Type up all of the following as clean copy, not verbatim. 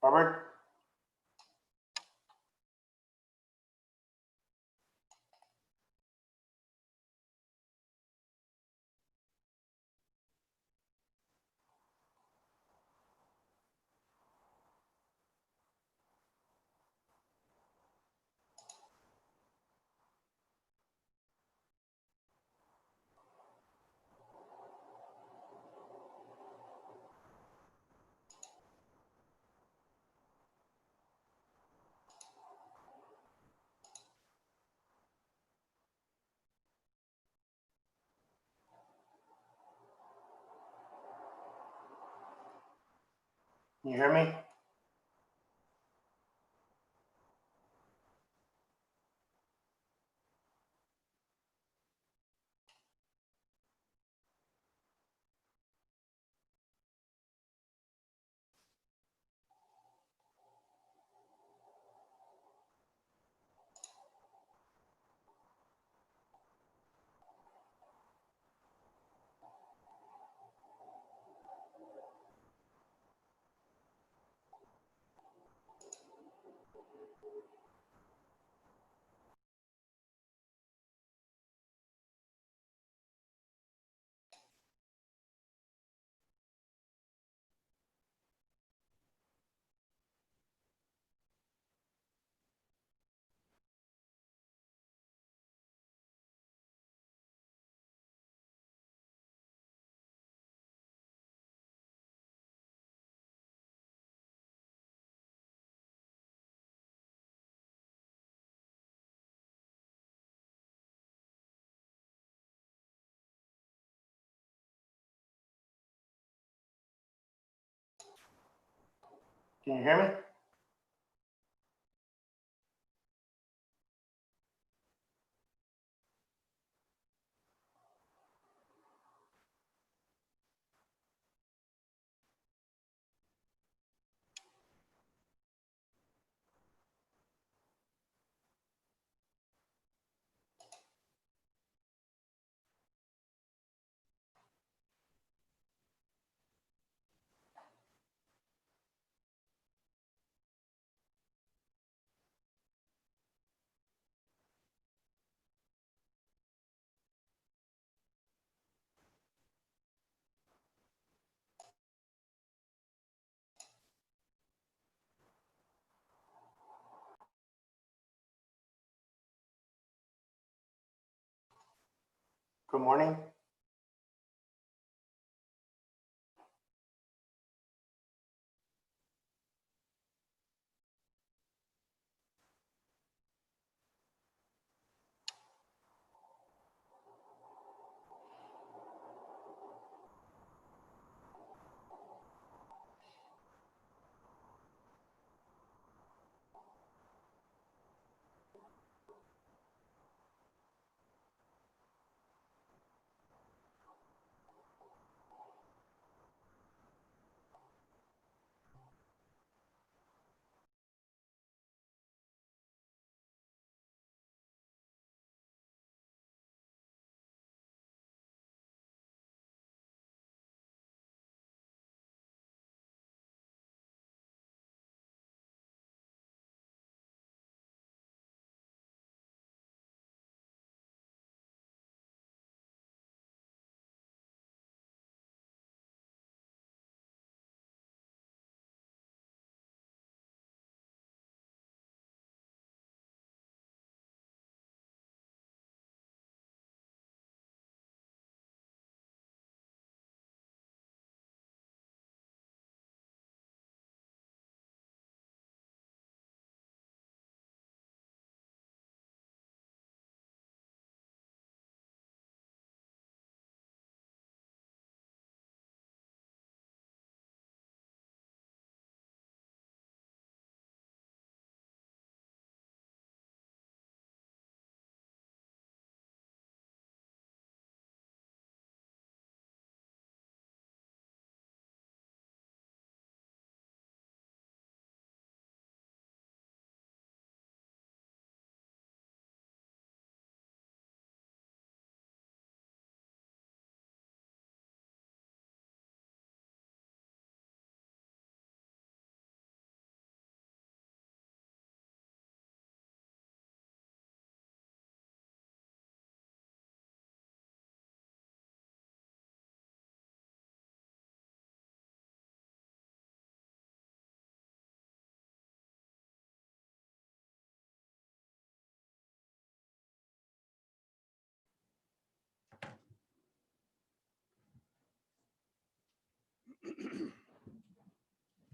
Robert? Can you hear me? Can you hear me? Good morning.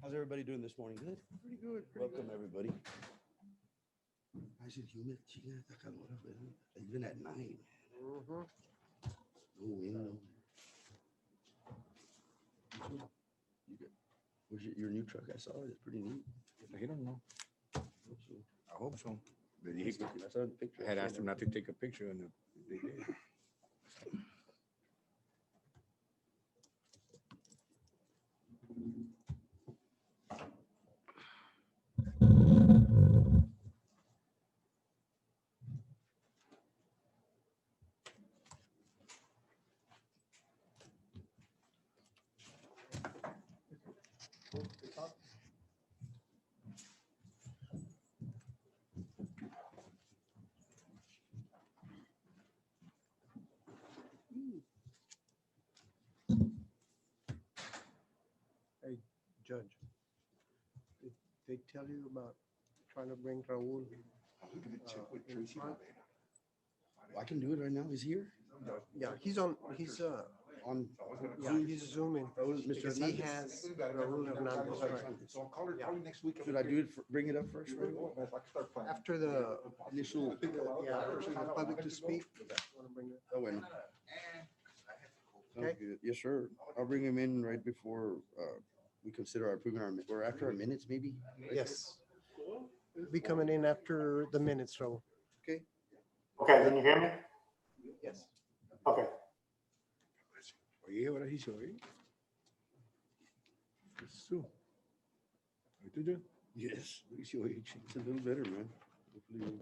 How's everybody doing this morning? Good? Pretty good. Welcome, everybody. Nice and humid. Chinga, está calor, ¿verdad? Even at night. Mm-hmm. No wind. Where's your new truck? I saw it. It's pretty neat. I don't know. I hope so. But he, I saw the picture. I had asked him not to take a picture and they did. Hey, Judge, did they tell you about trying to bring Raul? In front? I can do it right now. He's here Yeah, he's on, on yeah, Zoom. he's zooming. Mr. Because he Hernandez. has Raul Hernandez, right? So I'll call her probably next week. Should I do it? Bring it up first? Right away? After the, Initial. yeah, after the public to speak. Wanna bring it? Oh, bueno. Sounds Okay. good. Yes, sir. I'll bring him in right before we consider approving our, or after our minutes, maybe? Yes. Be coming in after the minutes, Raul. Okay. Okay, can you hear me? Yes. Okay. Oye, ahora sí se oye. Eso. ¿Ahorita yo? Yes. Ahí se oye, chico. It's a little better, man. Hopefully.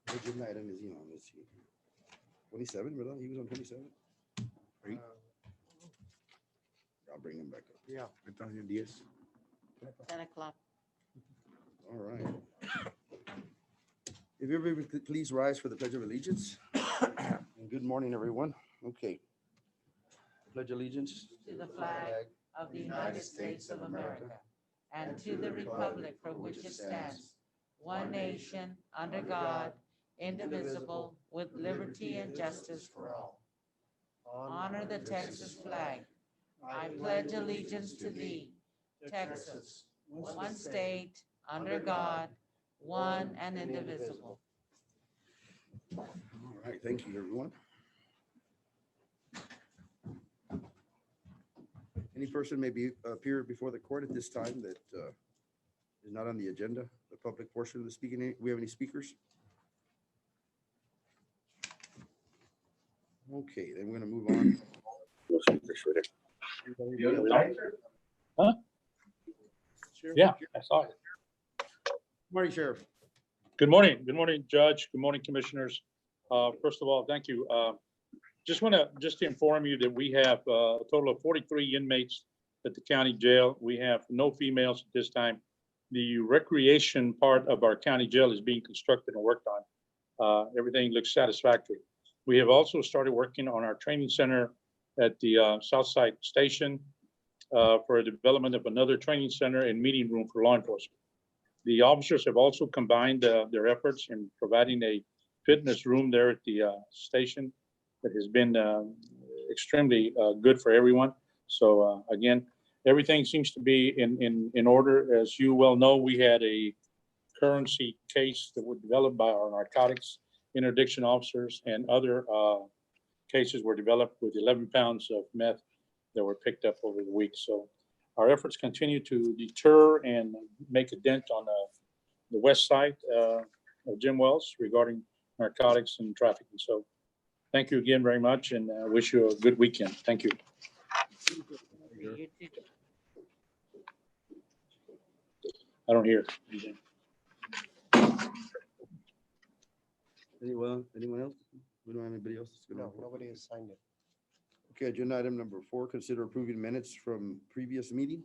What agenda item is he on? Let's see. 27, ¿verdad? He was on 27? Right. I'll bring him back up. Yeah. Entonces, 10. 10 o'clock. All right. If everybody could please rise for the Pledge of Allegiance. And good morning, everyone. Okay. Pledge allegiance. To the flag of the United States of America and to the republic for which it stands, one nation, under God, indivisible, with liberty and justice for all. Honor the Texas flag. I pledge allegiance to thee, Texas, one state, under God, one and indivisible. All right, thank you, everyone. Any person may appear before the court at this time that is not on the agenda, the public portion of the speaking. We have any speakers? Okay, then we're gonna move on. No speakers, right? Huh? Yeah, I saw it. Morning, Sheriff. Good morning. Good morning, Judge. Good morning, Commissioners. First of all, thank you. Just to inform you that we have a total of 43 inmates at the county jail. We have no females at this time. The recreation part of our county jail is being constructed and worked on. Everything looks satisfactory. We have also started working on our training center at the Southside Station for a development of another training center and meeting room for law enforcement. The officers have also combined their efforts in providing a fitness room there at the station that has been extremely good for everyone. So again, everything seems to be in order. As you well know, we had a currency case that was developed by our narcotics interdiction officers, and other cases were developed with 11 pounds of meth that were picked up over the week. So our efforts continue to deter and make a dent on the west side of Jim Wells regarding narcotics and trafficking. So thank you again very much, and I wish you a good weekend. Thank you. You too. I don't hear. Anyone else? We don't have anybody else. that's gonna No, report. nobody has signed it. Okay, agenda item number 4, consider approving minutes from previous meeting.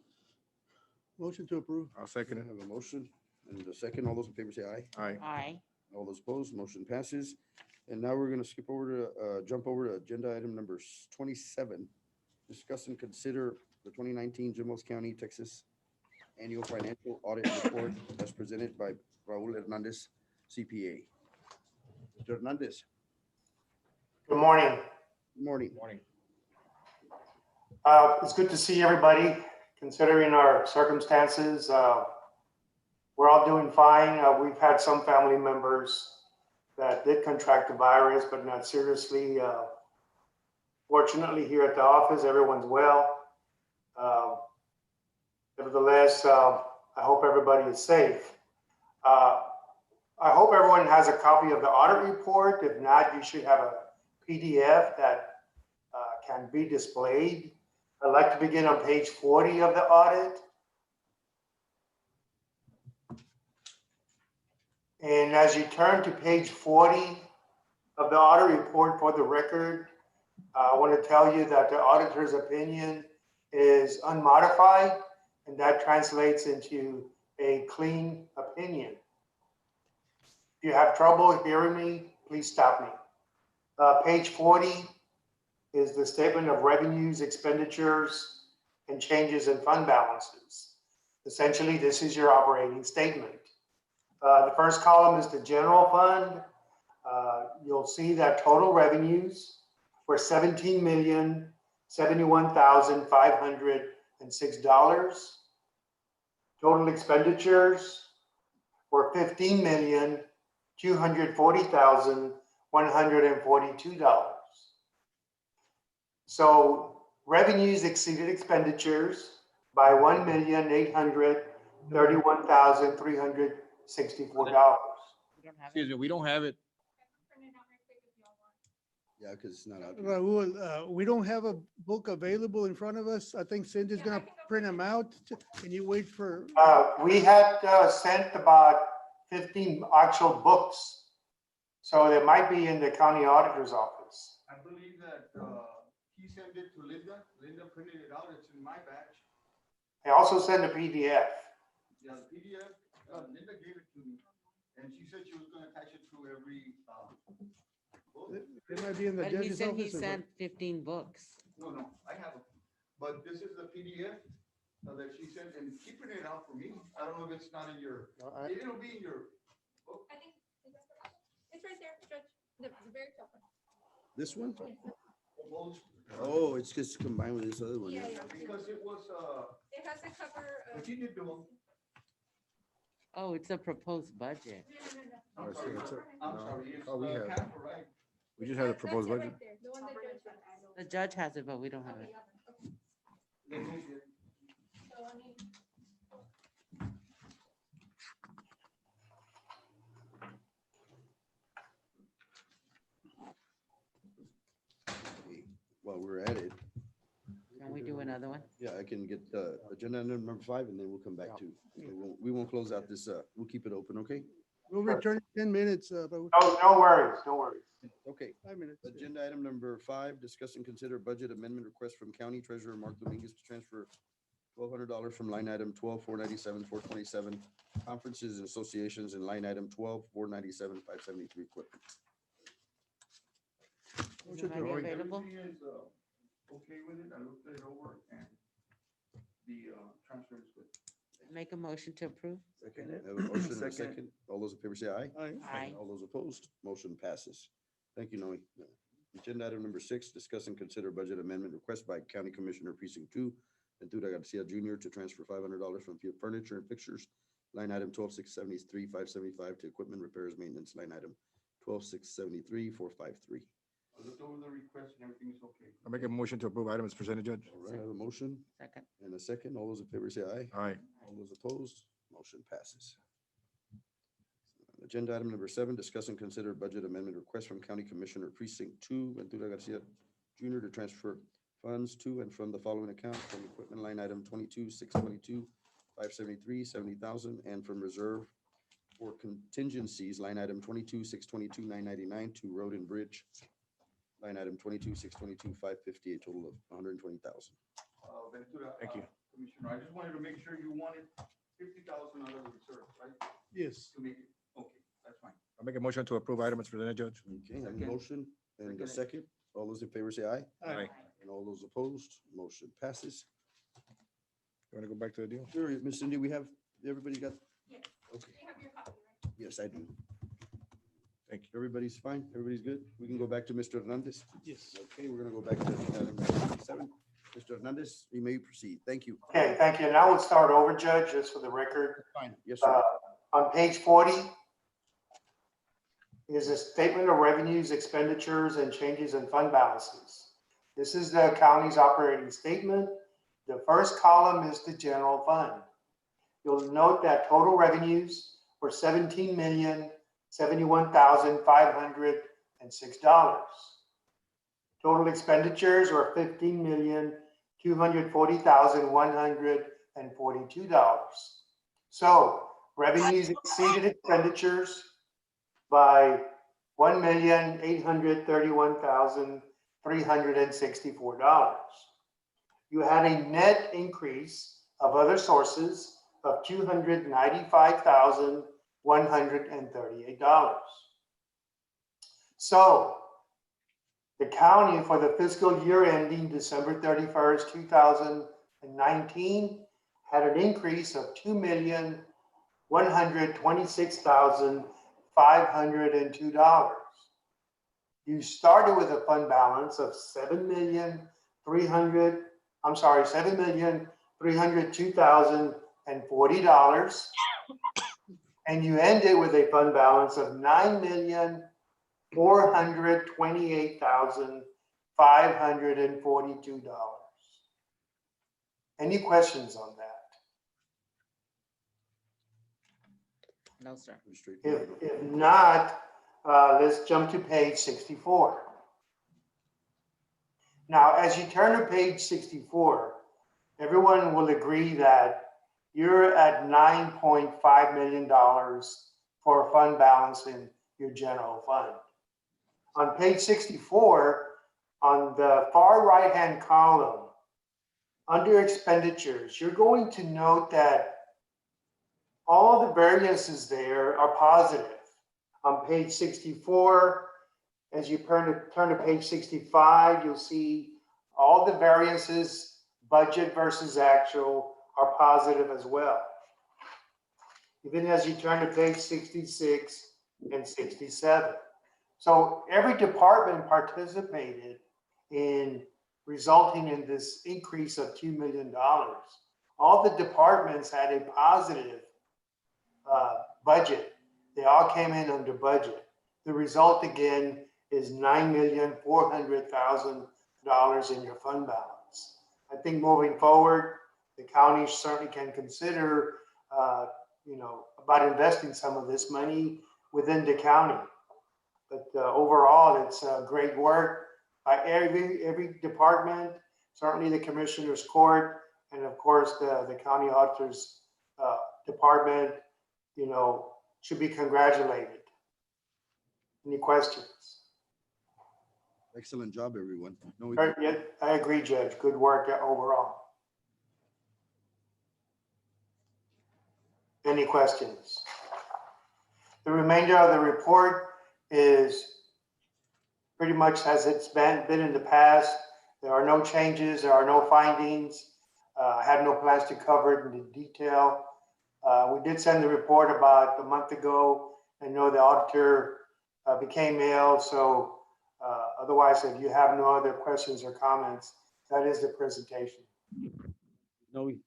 Motion to approve. I'll I second it. have a motion and a second. All those in favor say aye. Aye. Aye. All those opposed, motion passes. And now we're gonna skip over to, jump over to agenda item number 27. Discuss and consider the 2019 Jim Wells County, Texas Annual Financial Audit Report as presented by Raul Hernandez, CPA. Mr. Hernandez. Good morning. Morning. Morning. It's good to see everybody, considering our circumstances. We're all doing fine. We've had some family members that did contract the virus, but not seriously. Fortunately, here at the office, everyone's well. Nevertheless, I hope everybody is safe. I hope everyone has a copy of the audit report. If not, you should have a PDF that can be displayed. I'd like to begin on page 40 of the audit. And as you turn to page 40 of the audit report, for the record, I want to tell you that the auditor's opinion is unmodified, and that translates into a clean opinion. If you have trouble hearing me, please stop me. Page 40 is the statement of revenues, expenditures, and changes in fund balances. Essentially, this is your operating statement. The first column is the general fund. You'll see that total revenues were $17,071,506. Total expenditures were $15,240,142. So revenues exceeded expenditures by $1,831,364. Excuse me, we don't have it. Yeah, because it's not out. Raul, we don't have a book available in front of us. I think Cindy's gonna print them out. Can you wait for, We had sent about 15 actual books. So they might be in the county auditor's office. I believe that he sent it to Linda. Linda printed it out. It's in my batch. I also sent a PDF. Yeah, the PDF, Linda gave it to me. And she said she was gonna attach it to every book. it might be in the But he judge's said he office. or- sent 15 books. No, I have it. But this is the PDF that she sent, and she printed it out for me. I don't know if it's not in your, it'll be in your book. I think it's right there, Judge, the very top one. This one? Most- Oh, it's just combined with this other one. Yeah, yeah. Because it was, It has the cover of. she did do them. Oh, it's a proposed budget. No. I'm Oh, so sorry, it's a- I'm no. sorry. It's Oh, we have- Canfor, right? We just had a That's proposed it budget. right there, the one that Judge has. The judge has it, but we don't have it. Let me see it. So I need. While we're at it, Can we do another one? yeah, I can get agenda item number 5 and then we'll come back to, we won't close out this, we'll keep it open, okay? We'll return in 10 minutes, but No worries, no worries. Okay. 5 minutes. Agenda item number 5, discuss and consider budget amendment request from County Treasurer Mark Dominguez to transfer $1,200 from line item 12,497,427 conferences and associations and line item 12,497,573 equipment. Is the money available? Everything is, okay with it. I looked it over and the transfer is good. Make a motion to approve? Second. I have a motion and a second. All those in favor say aye. Aye. Aye. All those opposed, motion passes. Thank you, Noe. Agenda item number 6, discuss and consider budget amendment request by County Commissioner Precinct 2, Ventura Garcia Jr. to transfer $500 from furniture and fixtures, line item 12,673,575 to equipment repairs maintenance, line item 12,673,453. I looked over the request and everything is okay. I make a motion to approve items presented, Judge. All right, I have a motion Second. and a second. All those in favor say aye. Aye. All those opposed, motion passes. Agenda item number 7, discuss and consider budget amendment request from County Commissioner Precinct 2, Ventura Garcia Jr. to transfer funds to and from the following account: from equipment line item 22,622,573, 70,000, and from reserve for contingencies, line item 22,622,999 to road and bridge, line item 22,622,550, a total of 120,000. Ventura. Thank you. Commissioner, I just wanted to make sure you wanted 50,000 out of the reserve, right? Yes. To make it, okay, that's fine. I make a motion to approve items presented, Judge. Okay, I have a Second. motion and a Second. second. All those in favor say aye. Aye. And all those opposed, motion passes. You want to go back to the deal? Sure, Ms. Cindy, we have, everybody got? Yes. Okay, You have your copy, right? yes, I do. Thank Thank you. Everybody's fine? Everybody's good? We can go back to Mr. Hernandez? Yes. Okay, we're gonna go back to item number 27. Mr. Hernandez, you may proceed. Thank you. Okay, thank you. Now we'll start over, Judge, just for the record. Fine. Yes, sir. On page 40 is a statement of revenues, expenditures, and changes in fund balances. This is the county's operating statement. The first column is the general fund. You'll note that total revenues were $17,071,506. Total expenditures were $15,240,142. So revenues exceeded expenditures by $1,831,364. You had a net increase of other sources of $295,138. So the county for the fiscal year ending December 31st, 2019 had an increase of $2,126,502. You started with a fund balance of $7,302,040, and you ended with a fund balance of $9,428,542. Any questions on that? No, sir. If not, let's jump to page 64. Now, as you turn to page 64, everyone will agree that you're at $9.5 million for a fund balance in your general fund. On page 64, on the far right-hand column, under expenditures, you're going to note that all the variances there are positive. On page 64, as you turn to page 65, you'll see all the variances, budget versus actual, are positive as well. Even as you turn to page 66 and 67. So every department participated in resulting in this increase of $2 million. All the departments had a positive budget. They all came in under budget. The result again is $9,400,000 in your fund balance. I think moving forward, the county certainly can consider, about investing some of this money within the county. But overall, it's great work by every department, certainly the Commissioner's Court, and of course, the County Auditor's Department, should be congratulated. Any questions? Excellent job, everyone. No, we- Yeah, I agree, Judge. Good work overall. Any questions? The remainder of the report is pretty much as it's been in the past. There are no changes. There are no findings. I have no plans to cover it in detail. We did send the report about a month ago. I know the auditor became ill, so otherwise, if you have no other questions or comments, that is the presentation. no, you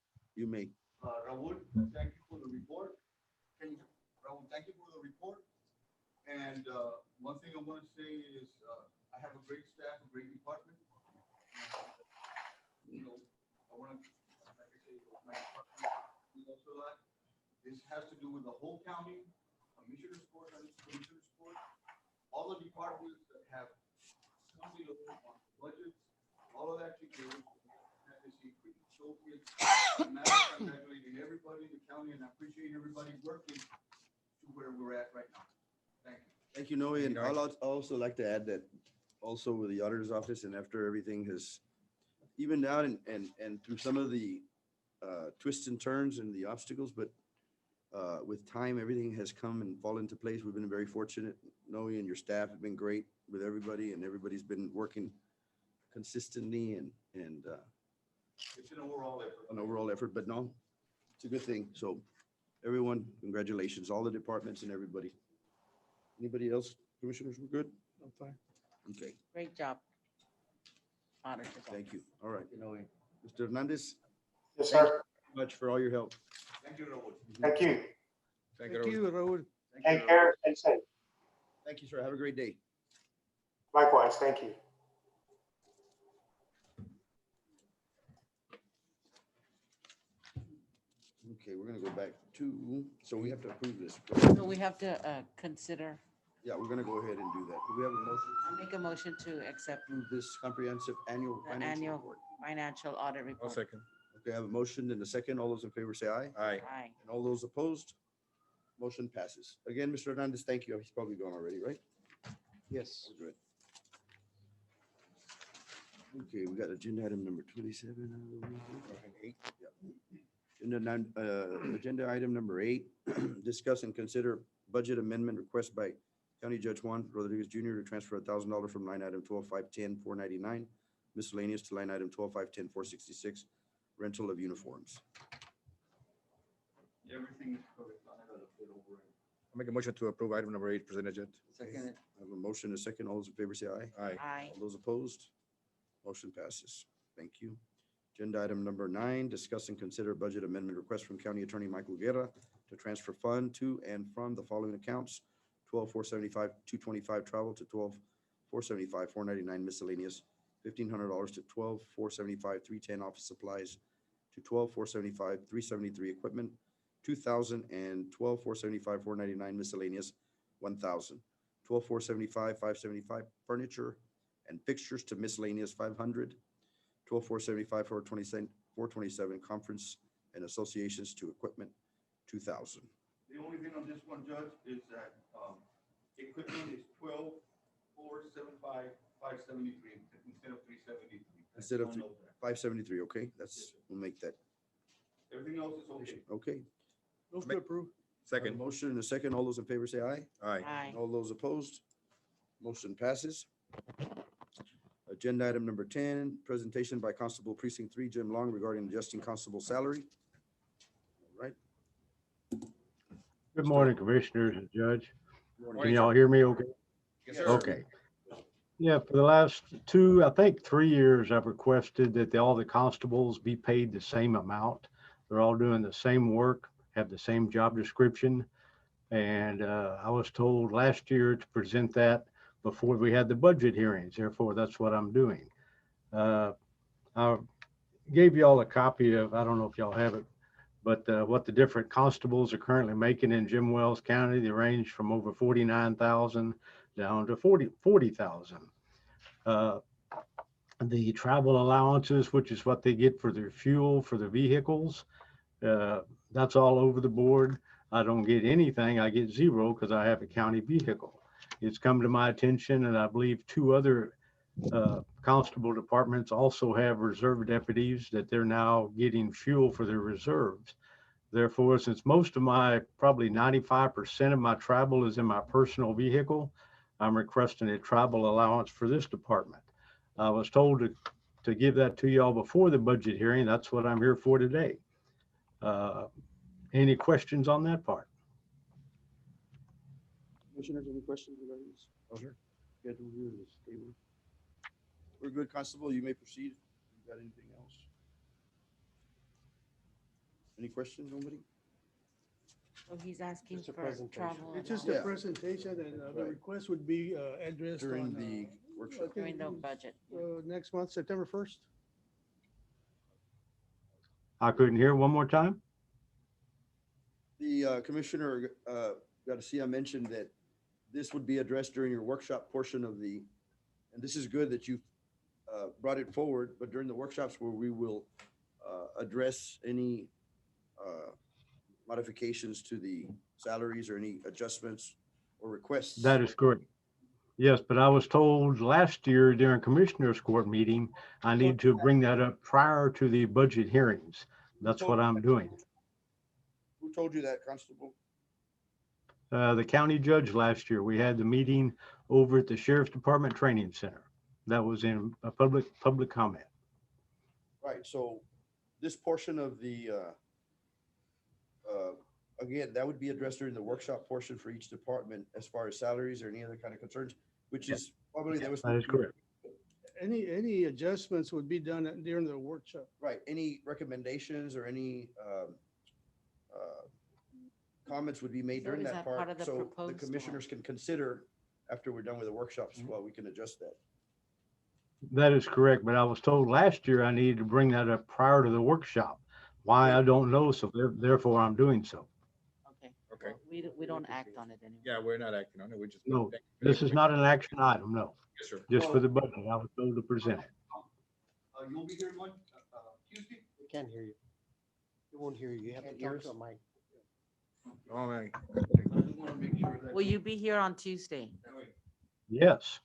may. Raul, thank you for the report. Raul, thank you for the report. And one thing I want to say is I have a great staff, a great department. I want to, like I say, my department, also that this has to do with the whole county, Commissioner's Court, all the departments that have come below on budgets, all of that together have this increase. So it's a matter of congratulating everybody in the county, and I appreciate everybody working to where we're at right now. Thank you. Thank you, Noe. And I'll also like to add that also with the auditor's office and after everything has evened out and through some of the twists and turns and the obstacles, but with time, everything has come and fallen into place. We've been very fortunate. Noe and your staff have been great with everybody, and everybody's been working consistently and It's an overall effort. an overall effort, but no, it's a good thing. So everyone, congratulations, all the departments and everybody. Anybody else Commissioners, we're good? I'm fine. Okay, Great job. Auditor's Office. thank you. All right. Mr. Hernandez, Yes, thank sir. you much for all your help. Thank you, Raul. Thank you. Thank you, Raul. Take care. Stay safe. Thank you, sir. Have a great day. Likewise. Thank you. Okay, we're gonna go back to, so we have to approve this. So we have to consider, Yeah, we're gonna go ahead and do that. Do we have a motion I'll make a motion to accept to approve this comprehensive annual the financial annual report? financial audit I'll report. second. Okay, I have a motion and a second. All those in favor say aye. Aye. Aye. And all those opposed? Motion passes. Again, Mr. Hernandez, thank you. He's probably gone already, right? Yes. We're good. Okay, we got agenda item number 27. Eight. Agenda item number 8, discuss and consider budget amendment request by County Judge Juan Rodriguez Jr. to transfer $1,000 from line item 12-510-499 miscellaneous to line item 12-510-466 rental of uniforms. Everything is correct. I gotta put over it. I'll make a motion to approve item number 8 presented, Judge. Second. I have a motion, and a second. All those in favor say aye. Aye. Aye. All those opposed? Motion passes. Thank you. Agenda item number 9, discuss and consider budget amendment request from County Attorney Michael Guerra to transfer fund to and from the following accounts: 12-475-225 travel to 12-475-499 miscellaneous, $1,500 to 12-475-310 office supplies to 12-475-373 equipment, 2,000 and 12-475-499 miscellaneous, 1,000. 12-475-575 furniture and fixtures to miscellaneous, 500. 12-475-427 conference and associations to equipment, 2,000. The only thing on this one, Judge, is that, equipment is 12,475,573 instead of 373. Instead of One that. 573, okay? That's, we'll make that. Everything else is okay. Okay. Move to approve. I have a Second. motion and a second. All those in favor say aye. Aye. Aye. All those opposed? Motion passes. Agenda item number 10, presentation by Constable Precinct 3, Jim Long, regarding adjusting constable salary. All right. Good morning, Commissioners and Judge. Morning. Can y'all hear me okay? Yes, sir. Okay. Yeah, for the last 2, I think 3 years, I've requested that all the constables be paid the same amount. They're all doing the same work, have the same job description. And I was told last year to present that before we had the budget hearings. Therefore, that's what I'm doing. I gave y'all a copy of, I don't know if y'all have it, but what the different constables are currently making in Jim Wells County. They range from over 49,000 down to 40,000. The travel allowances, which is what they get for their fuel for their vehicles, that's all over the board. I don't get anything. I get zero because I have a county vehicle. It's come to my attention, and I believe 2 other constable departments also have reserve deputies that they're now getting fuel for their reserves. Therefore, since most of my, probably 95% of my travel is in my personal vehicle, I'm requesting a travel allowance for this department. I was told to give that to y'all before the budget hearing. That's what I'm here for today. Any questions on that part? Commissioners, any questions regarding this? No, sir. Schedule here is stable. We're good, Constable. You may proceed. You got anything else? Any questions, nobody? So he's asking Just a for presentation. travel. It's just allowance a presentation, and the Right. request would be addressed During on the workshop. during the budget. next month, September 1st. I couldn't hear one more time. The Commissioner Garcia mentioned that this would be addressed during your workshop portion of the, and this is good that you brought it forward, but during the workshops where we will address any modifications to the salaries or any adjustments or requests. That is correct. Yes, but I was told last year during Commissioners Court meeting, I need to bring that up prior to the budget hearings. That's what I'm doing. Who told you that, Constable? The county judge last year, we had the meeting over at the Sheriff's Department Training Center. That was in a public comment. Right, so this portion of the again, that would be addressed during the workshop portion for each department as far as salaries or any other kind of concerns, which is probably that was. That is correct. Any adjustments would be done during the workshop. Right, any recommendations or any comments would be made So during is that that part part, of the so the proposed commissioners can consider after we're done with the workshops, well, we can adjust that. That is correct, but I was told last year I needed to bring that up prior to the workshop. Why, I don't know, so therefore I'm doing so. Okay. Okay. Well, we don't act on it anymore. Yeah, we're not acting on it. We just. No, thank you for the this is not an action item, no, Yes, sir. just for the budget. I was told to present it. You'll be here one, Tuesday? We can't hear you. It won't hear you. You have to Can't hear talk to us? a mic. All right. I just want to make sure that. Will you be here on Tuesday? Yes,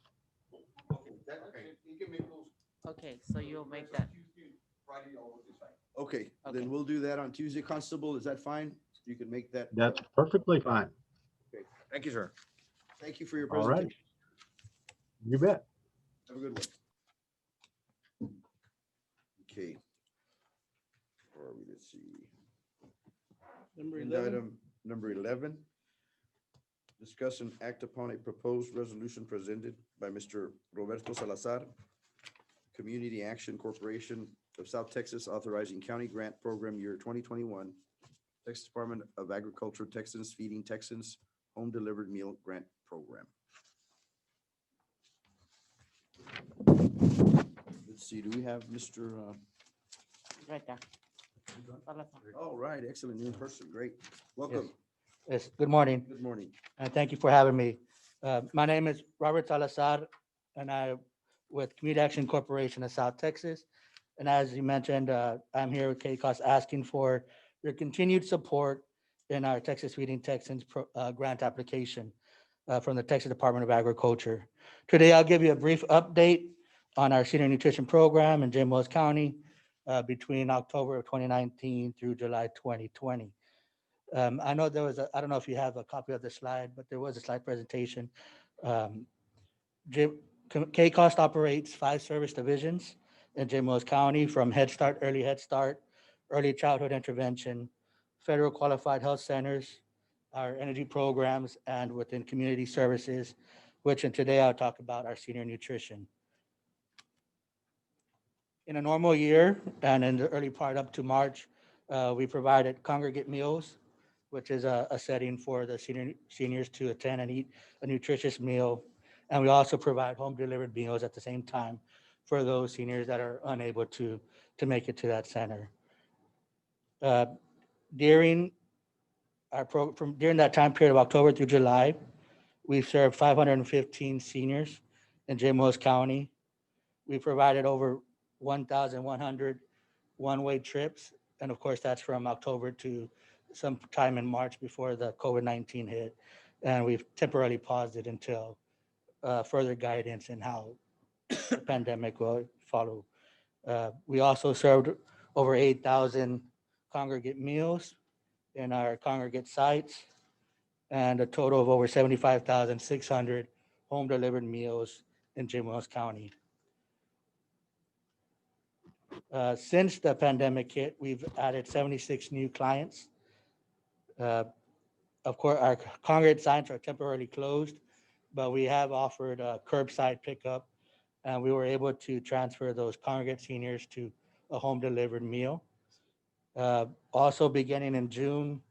You can make those. Okay, so you'll make that. Tuesday, Friday, I'll decide. Okay, Okay. then we'll do that on Tuesday. Constable, is that fine? You can make that. that's perfectly fine. Thank you, sir. Thank you for your All right. presentation. You bet. Have a good one. Okay. Where are we? Let's see. Number Agenda 11. item number 11. Discuss and act upon a proposed resolution presented by Mr. Roberto Salazar, Community Action Corporation of South Texas, authorizing county grant program year 2021, Texas Department of Agriculture, Texans Feeding Texans, Home Delivered Meal Grant Program. Let's see, do we have Mr. Right there. All right, excellent, new person, great. Welcome. Yes, good morning, Good morning. and thank you for having me. My name is Robert Salazar, and I with Community Action Corporation of South Texas. And as you mentioned, I'm here with KCOS asking for your continued support in our Texas Feeding Texans grant application from the Texas Department of Agriculture. Today, I'll give you a brief update on our senior nutrition program in James Mills County between October of 2019 through July 2020. I know there was I don't know if you have a copy of the slide, but there was a slide presentation. KCOST operates 5 service divisions in James Mills County, from Head Start, Early Head Start, Early Childhood Intervention, Federal Qualified Health Centers, our energy programs, and within community services, which today I'll talk about our senior nutrition. In a normal year and in the early part up to March, we provided congregate meals, which is a setting for the seniors to attend and eat a nutritious meal. And we also provide home delivered meals at the same time for those seniors that are unable to make it to that center. During during that time period of October through July, we've served 515 seniors in James Mills County. We provided over 1,100 one-way trips. And of course, that's from October to sometime in March before the COVID-19 hit. And we've temporarily paused it until further guidance in how the pandemic will follow. We also served over 8,000 congregate meals in our congregate sites, and a total of over 75,600 home delivered meals in James Mills County. Since the pandemic hit, we've added 76 new clients. Of course, our congregate sites are temporarily closed, but we have offered curbside pickup, and we were able to transfer those congregate seniors to a home delivered meal. Also beginning in June,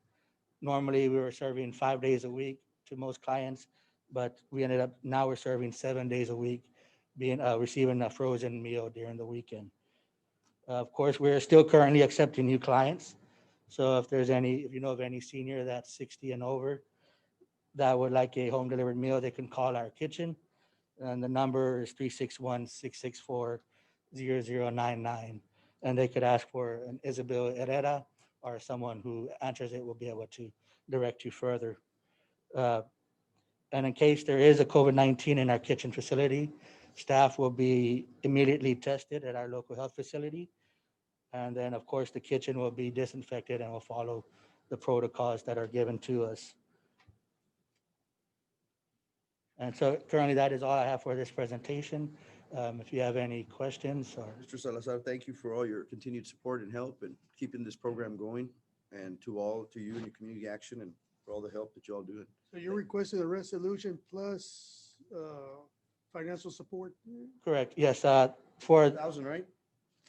normally we were serving 5 days a week to most clients, but we ended up, now we're serving 7 days a week, receiving a frozen meal during the weekend. Of course, we're still currently accepting new clients. So if you know of any senior that's 60 and over that would like a home delivered meal, they can call our kitchen. And the number is 361-664-0099. And they could ask for an Isabel Herrera, or someone who answers it will be able to direct you further. And in case there is a COVID-19 in our kitchen facility, staff will be immediately tested at our local health facility. And then, of course, the kitchen will be disinfected and will follow the protocols that are given to us. And so currently that is all I have for this presentation. If you have any questions or. Mr. Salazar, thank you for all your continued support and help and keeping this program going. and to you and your community action and for all the help that you all do. So you're requesting a resolution plus financial support, Correct, yes, for, 1,000, right?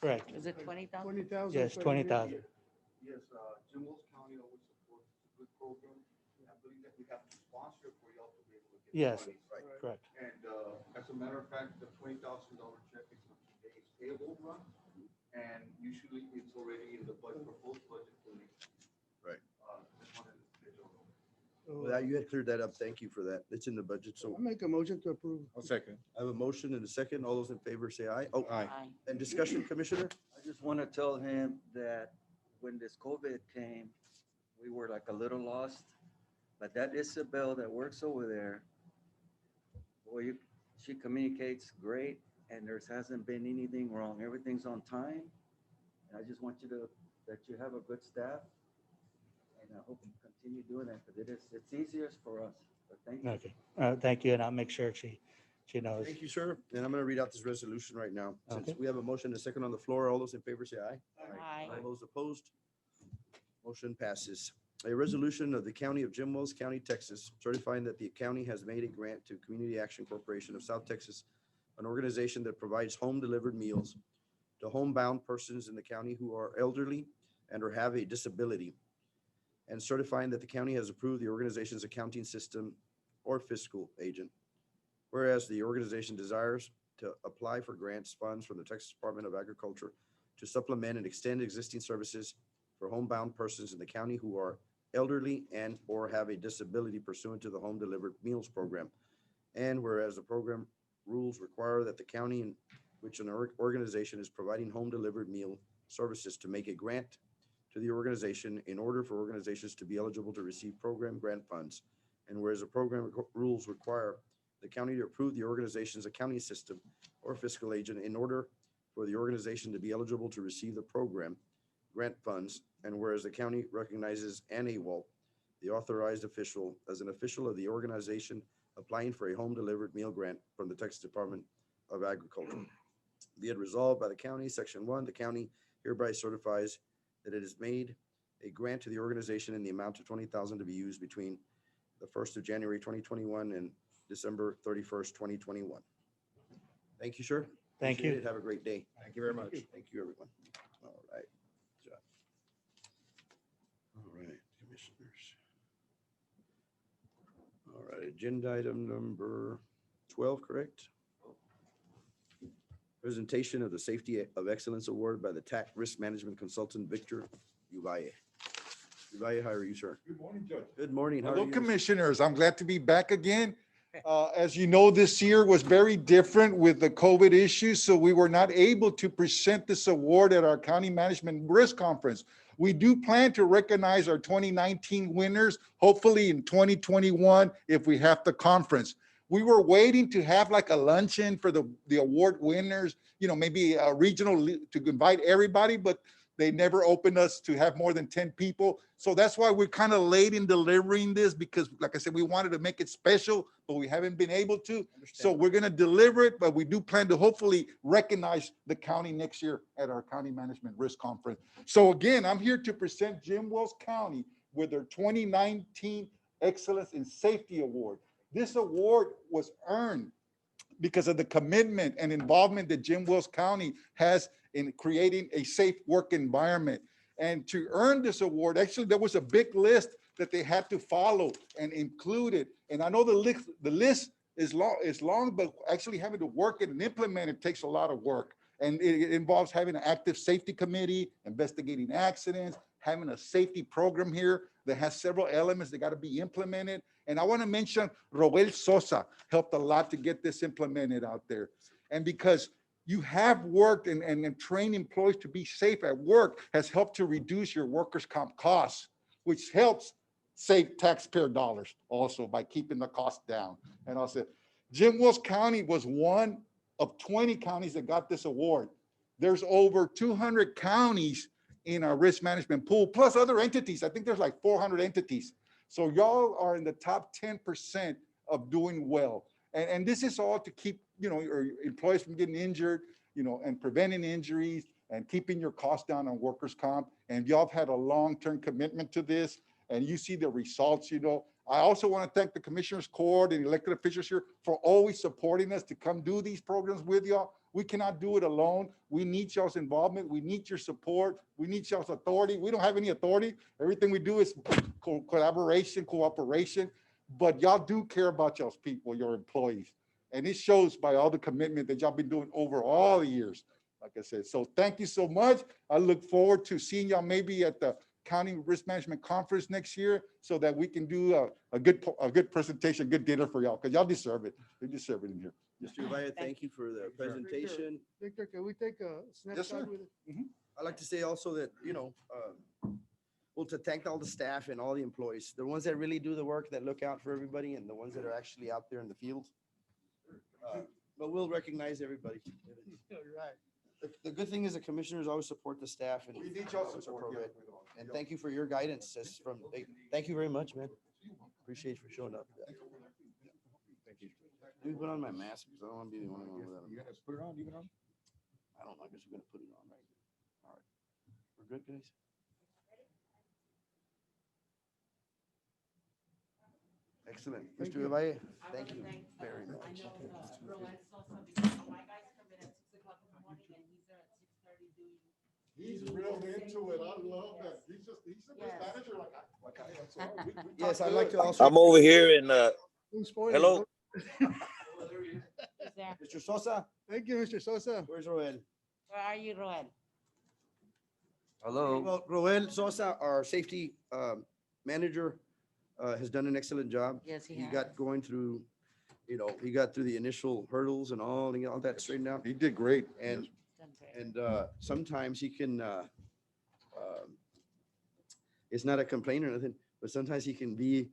correct, Is it 20,000? 20,000? yes, 20,000. Yes, Jim Wells County always supports, it's a good program. I believe that we have to sponsor for y'all to be able to get. the Yes. money. Correct. And as a matter of fact, the $20,000 check is on today's payable run. And usually it's already in the budget, proposed budget for next year. Right. Just wanted to let you know. Well, that- you had cleared that up. Thank you for that. It's in the budget. So I'll make a motion to approve. I'll second. I have a motion and a second. All those in favor say aye. Oh, Aye. Aye. and discussion, Commissioner? I just want to tell him that when this COVID came, we were like a little lost. But that Isabel that works over there, boy, she communicates great and there hasn't been anything wrong. Everything's on time. And I just want you to, that you have a good staff. And I hope you continue doing that because it's easiest for us. But thank you. Okay, thank you, and I'll make sure she knows. Thank you, sir. And I'm going to read out this resolution right now. Since Okay. we have a motion and a second on the floor, all those in favor say aye. Aye. All those opposed? Motion passes. A resolution of the County of Jim Wells County, Texas, certifying that the county has made a grant to Community Action Corporation of South Texas, an organization that provides home-delivered meals to homebound persons in the county who are elderly and or have a disability, and certifying that the county has approved the organization's accounting system or fiscal agent. Whereas the organization desires to apply for grants funds from the Texas Department of Agriculture to supplement and extend existing services for homebound persons in the county who are elderly and or have a disability pursuant to the Home Delivered Meals Program. And whereas the program rules require that the county in which an organization is providing home delivered meal services to make a grant to the organization in order for organizations to be eligible to receive program grant funds. And whereas the program rules require the county to approve the organization's accounting system or fiscal agent in order for the organization to be eligible to receive the program grant funds. And whereas the county recognizes an AWOL, the authorized official, as an official of the organization applying for a home delivered meal grant from the Texas Department of Agriculture. Be it resolved by the county, Section 1, the county hereby certifies that it has made a grant to the organization in the amount of $20,000 to be used between the 1st of January 2021 and December 31st, 2021. Thank you, sir. Thank Appreciate you. it. Have a great day. Thank you very much. Thank you, everyone. All right. All right, commissioners. All right, agenda item number 12, correct? Presentation of the Safety of Excellence Award by the TAC Risk Management Consultant, Victor Uvalle. Uvalle, how are you, sir? Good morning, Judge. Good morning. How are Hello, you? Commissioners. I'm glad to be back again. As you know, this year was very different with the COVID issues, so we were not able to present this award at our County Management Risk Conference. We do plan to recognize our 2019 winners, hopefully in 2021, if we have the conference. We were waiting to have like a luncheon for the award winners, you know, maybe a regional to invite everybody, but they never opened us to have more than 10 people. So that's why we're kind of late in delivering this because, like I said, we wanted to make it special, but we haven't been able to. So we're going to deliver it, but we do plan to hopefully recognize the county next year at our County Management Risk Conference. So again, I'm here to present Jim Wells County with their 2019 Excellence in Safety Award. This award was earned because of the commitment and involvement that Jim Wells County has in creating a safe work environment. And to earn this award, actually, there was a big list that they had to follow and include it. And I know the list is long, but actually having to work it and implement it takes a lot of work. And it involves having an active safety committee, investigating accidents, having a safety program here that has several elements that got to be implemented. And I want to mention Roel Sosa helped a lot to get this implemented out there. And because you have worked and trained employees to be safe at work has helped to reduce your workers' comp costs, which helps save taxpayer dollars also by keeping the cost down. And I'll say, Jim Wells County was one of 20 counties that got this award. There's over 200 counties in our risk management pool, plus other entities. I think there's like 400 entities. So y'all are in the top 10% of doing well. And this is all to keep, you know, your employees from getting injured, you know, and preventing injuries and keeping your costs down on workers' comp. And y'all have had a long-term commitment to this, and you see the results, you know. I also want to thank the Commissioners Court and elected officials here for always supporting us to come do these programs with y'all. We cannot do it alone. We need y'all's involvement. We need your support. We need y'all's authority. We don't have any authority. Everything we do is collaboration, cooperation, but y'all do care about y'all's people, your employees. And it shows by all the commitment that y'all been doing over all the years, like I said. So thank you so much. I look forward to seeing y'all maybe at the County Risk Management Conference next year so that we can do a good presentation, good dinner for y'all, because y'all deserve it. You deserve it in here. Mr. Valle, thank you for the presentation. Victor, can we take a Yes, sir. snapshot with it? I'd like to say also that, well, to thank all the staff and all the employees, the ones that really do the work, that look out for everybody, and the ones that are actually out there in the field. But we'll recognize everybody. Right. The good thing is the commissioners always support the staff and. We need y'all's support. And thank you for your guidance as from, thank you very much, man. Appreciate you for showing up. Thank you. Let me put on my mask because I don't want to be the only one without You it. gotta put it on, leave it on. I don't know, I guess we're gonna put it on, right? All right. We're good, guys? Excellent. Mr. Valle, thank you very much. I know, Rowan Sosa, because my guys come in at 6 o'clock in the morning and he's there at 6:30 doing. He's real into it. I love that. He's a Yes. manager like I am. So we Yes, talk I'd like good. to also. I'm over here in, Don't spoil it. hello, He's there. Mr. Sosa, Thank you, Mr. Sosa. where's Roel? Where are you, Rowan? Hello. Well, Roel Sosa, our safety manager, has done an excellent job. Yes, he He has. got going through, he got through the initial hurdles and all that straightened out. He did great. And, Done great. and sometimes he can, it's not a complaint or nothing, but sometimes he can be,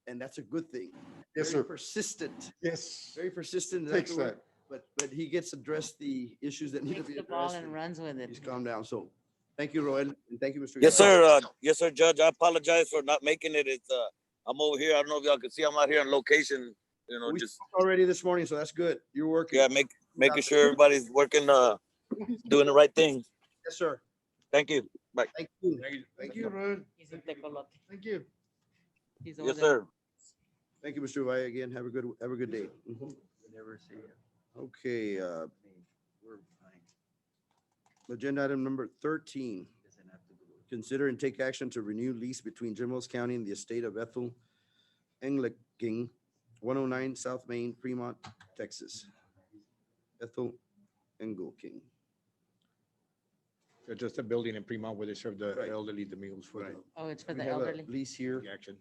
and that's a good thing. Yes, Very sir. Persistent, Yes. very persistent. Takes that's the word. that. But he gets addressed the issues that need to Takes be the ball addressed. and and runs with it. He's calmed down. So thank you, Roel, and thank you, Mr. yes, Gonzalez. sir, Judge, I apologize for not making it, it's, I'm over here, I don't know if y'all can see, I'm out here on location, you know, We just, spoke already this morning, so that's good. You're working. yeah, making sure everybody's working, doing the right thing, Yes, sir. thank you, bye. Thank you. Thank you, Roel. He's in Tecolote. Thank you. He's over Yes, there. sir. Thank you, Mr. Valle. Again, have a good day. Mhm. Never see you. Okay, We're fine. agenda item number 13. Doesn't have to do it. Consider and take action to renew lease between Jim Wells County and the estate of Ethel Engliking, 109 South Main, Fremont, Texas. Ethel Engelking. Just a building in Fremont where they serve the Right. elderly the meals for Right. Oh, it's for We the have a elderly. lease here. the action.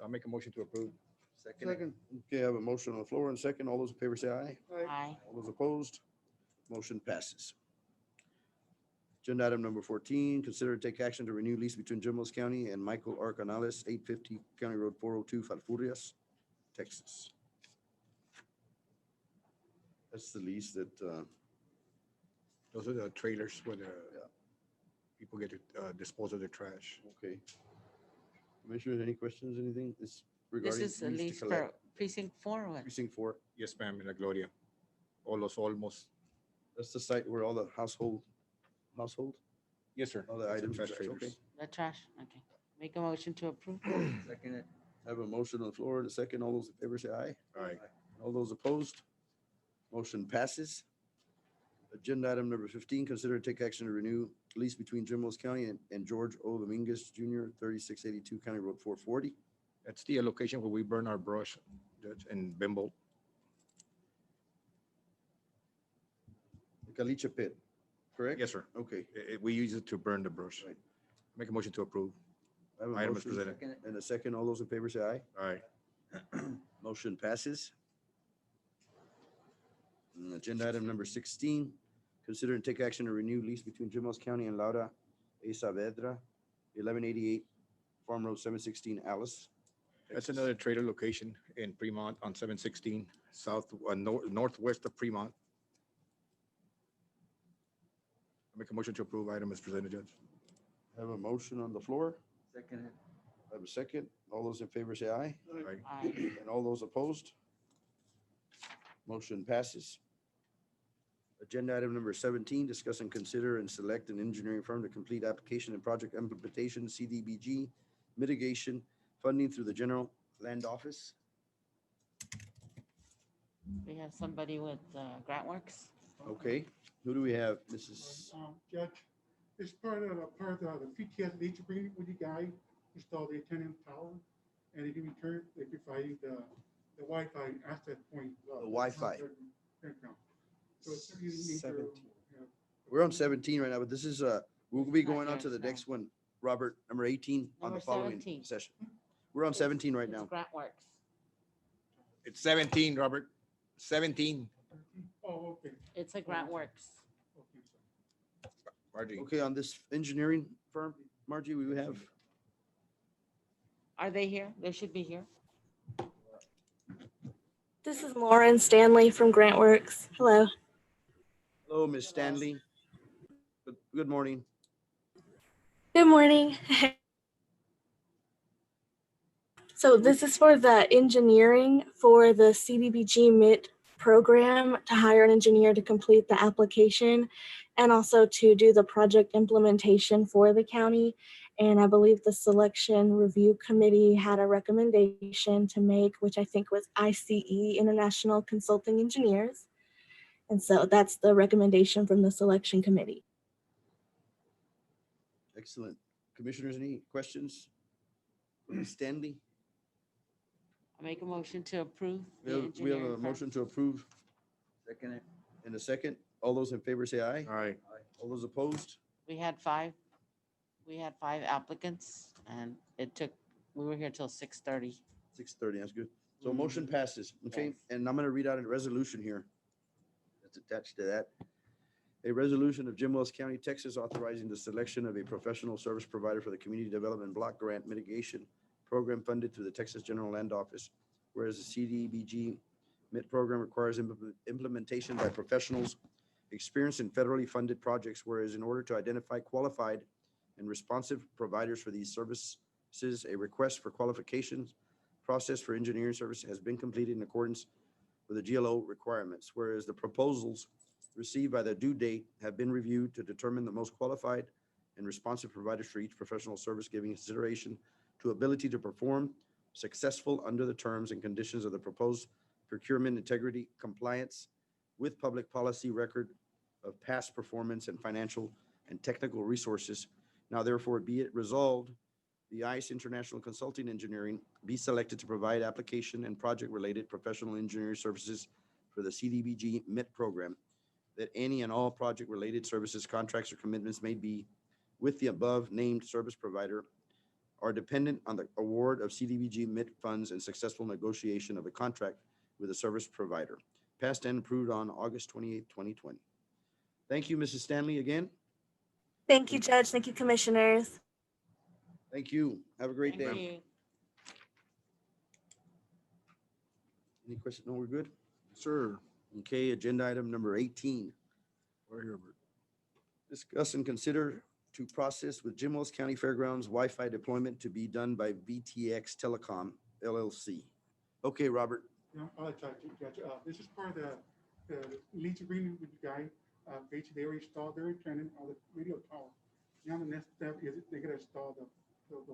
I'll make a motion to approve. Second. Second. Okay, I have a motion on the floor and second. All those in favor say aye. Aye. All those opposed, motion passes. Agenda item number 14, consider and take action to renew lease between Jim Wells County and Michael R. Canales, 850 County Road 402, Falfurrias, Texas. That's the lease that, Those are the trailers where the Yeah. people get to dispose of their trash. okay. Commissioners, any questions, anything? This This regarding is a lease to lease for collect. precinct 4 one. Precinct 4, Yes, ma'am, in La Gloria. All those almost, that's the site where all the household, yes, sir. all the That's the items. trash are- trailers. Okay. The trash, okay. Make a motion to approve. Second it. I have a motion on the floor and a second. All those in favor say aye. All right. All those opposed? Motion passes. Agenda item number 15, consider and take action to renew lease between Jim Wells County and George O. Dominguez Jr., 3682 County Road 440. That's the location where we burn our brush, Judge, in Bimbo. The Caliche Pit, correct? Yes, sir. Okay. We use it to burn the brush. Right. Make a motion to approve. I have a Item is motion presented. Second it. and a second. All those in favor say aye. All right. Motion passes. Agenda item number 16, consider and take action to renew lease between Jim Wells County and Laura A. Saavedra, 1188 Farm Road 716 Alice. That's another trailer location in Fremont on 716, northwest of Fremont. I make a motion to approve. Item is presented, Judge. I have a motion on the floor. Second it. I have a second. All those in favor say aye. All right. Aye. And all those opposed? Motion passes. Agenda item number 17, discuss and consider and select an engineering firm to complete application and project implementation, CDBG, mitigation, funding through the General Land Office. We have somebody with GrantWorks. Okay, who do we have? Mrs. Judge, it's part of the PTS lease agreement with you guys, install the antenna tower, and in return, they're providing the Wi-Fi access point. The Wi-Fi. Campground. So it's really neat to, 17. We're on 17 right now, but this is, we'll be going on to the next one, Robert, number 18 on the Number following 17. session. We're on 17 right now. It's GrantWorks. It's 17, Robert. 17. Oh, okay. It's a GrantWorks. Okay, so. Margie. Okay, on this engineering firm, Margie, we have, Are they here? They should be here. This is Lauren Stanley from GrantWorks. Hello. hello, Ms. Stanley. Good morning. Good morning. So this is for the engineering for the CDBG MIT program to hire an engineer to complete the application and also to do the project implementation for the county. And I believe the selection review committee had a recommendation to make, which I think was ICE, International Consulting Engineers. And so that's the recommendation from the selection committee. Excellent. Commissioners, any questions? Ms. Stanley? I make a motion to approve We the have a engineering firm. motion to approve Second it. in a second. All those in favor say aye. Aye. All those opposed? We had five applicants and we were here till 6:30. 6:30, that's good. So motion passes, okay? Yes. And I'm gonna read out a resolution here that's attached to that. A resolution of Jim Wells County, Texas, authorizing the selection of a professional service provider for the Community Development Block Grant Mitigation Program funded through the Texas General Land Office. Whereas the CDBG MIT program requires implementation by professionals experienced in federally funded projects, whereas in order to identify qualified and responsive providers for these services, a request for qualifications process for engineering service has been completed in accordance with the GLO requirements, whereas the proposals received by the due date have been reviewed to determine the most qualified and responsive providers for each professional service, giving consideration to ability to perform successful under the terms and conditions of the proposed procurement, integrity, compliance with public policy, record of past performance, and financial and technical resources. Now therefore be it resolved, the ICE International Consulting Engineering be selected to provide application and project-related professional engineering services for the CDBG MIT program, that any and all project-related services, contracts, or commitments may be with the above named service provider are dependent on the award of CDBG MIT funds and successful negotiation of a contract with a service provider. Passed and approved on August 28, 2020. Thank you, Mrs. Stanley, again. Thank you, Judge. Thank you, Commissioners. Thank you. Have a great Thank day. you. Any questions? No, we're good? Sir. Okay, agenda item number 18. We're here, Bert. Discuss and consider to process with Jim Wells County Fairgrounds Wi-Fi deployment to be done by VTX Telecom LLC. Okay, Robert. Yeah, Judge, this is part of the lease agreement with you guys. Basically, they already installed their antenna on the radio tower. Now the next step is they're gonna install the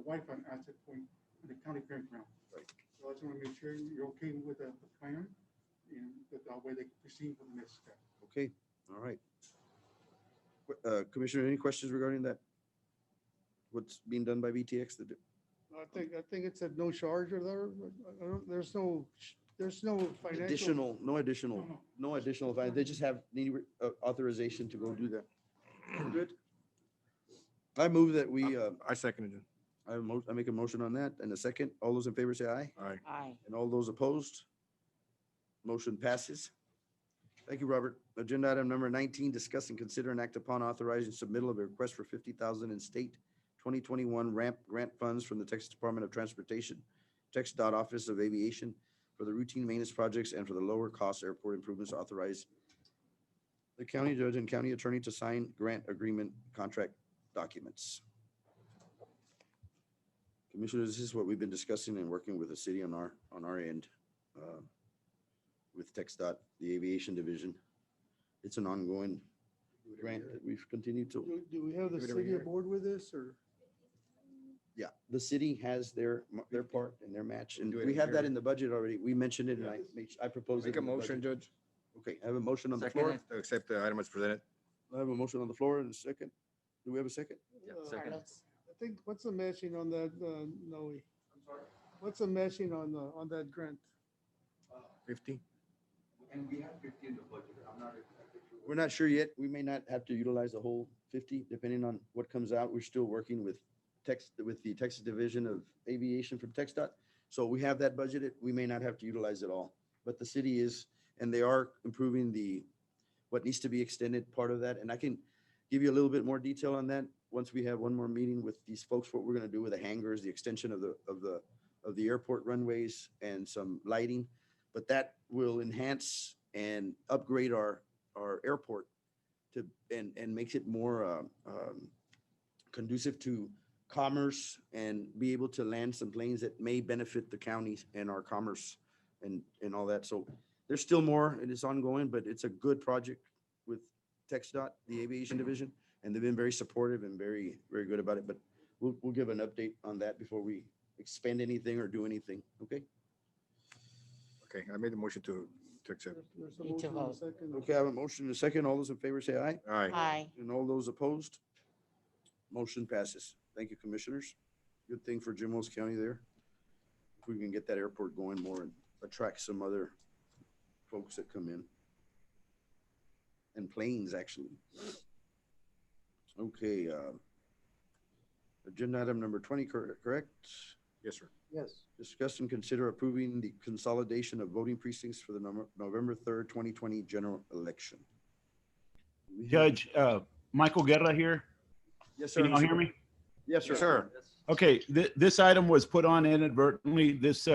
Wi-Fi access point in the county campground. Right. So I just wanna make sure you're okay with the plan and that way they can proceed with the next step. Okay, all right. Commissioner, any questions regarding that? What's being done by VTX? I think it's at no charge or there, there's no financial. No additional, they just have need authorization to go do that. We're good? I move that we, I seconded it. I make a motion on that. And a second, all those in favor say aye. Aye. Aye. And all those opposed? Motion passes. Thank you, Robert. Agenda item number 19, discuss and consider an act upon authorizing submittal of a request for $50,000 in state 2021 ramp grant funds from the Texas Department of Transportation, Texas Dot Office of Aviation for the routine maintenance projects and for the lower cost airport improvements. Authorize the county judge and county attorney to sign grant agreement contract documents. Commissioners, this is what we've been discussing and working with the city on our end with TxDOT, the aviation division. it's an ongoing grant that we've continued to. Do we have the Do it every city year. aboard with this or? Yeah, the city has their part and their match, and Do it we have that here. in the budget already. We mentioned it, and I proposed it. Make a in the motion, budget. Judge, Okay, I have a motion on the Second floor. it. to accept the item as presented. I have a motion on the floor and a second. Do we have a second? Yeah, second. Carlos. I think, what's the meshing on that, Noe? I'm sorry. What's the meshing on that grant? 50? And we have 50 in the budget. I'm not exactly sure. We're not sure yet. We may not have to utilize the whole 50, depending on what comes out. We're still working with the Texas Division of Aviation from TxDOT. So we have that budgeted. We may not have to utilize it all. But the city is, and they are improving what needs to be extended part of that. And I can give you a little bit more detail on that once we have one more meeting with these folks, what we're gonna do with the hangars, the extension of the airport runways and some lighting. But that will enhance and upgrade our airport and makes it more conducive to commerce and be able to land some planes that may benefit the counties and our commerce and all that. So there's still more and it's ongoing, but it's a good project with TxDOT, the aviation division, and they've been very supportive and very, very good about it. But we'll give an update on that before we expend anything or do anything. Okay? Okay, I made the motion to accept. There's a Need to motion and a vote. second. Okay, I have a motion and a second. All those in favor say aye. Aye. Aye. And all those opposed? Motion passes. Thank you, commissioners. Good thing for Jim Wells County there. If we can get that airport going more and attract some other folks that come in. And planes, actually. Okay, agenda item number 20, correct? Yes, sir. Yes. Discuss and consider approving the consolidation of voting precincts for the November 3rd, 2020 general election. We have- Judge, Michael Guerra here. Yes, sir. Can you all hear me? Yes, sir. Yes, sir. Okay, this item was put on inadvertently. This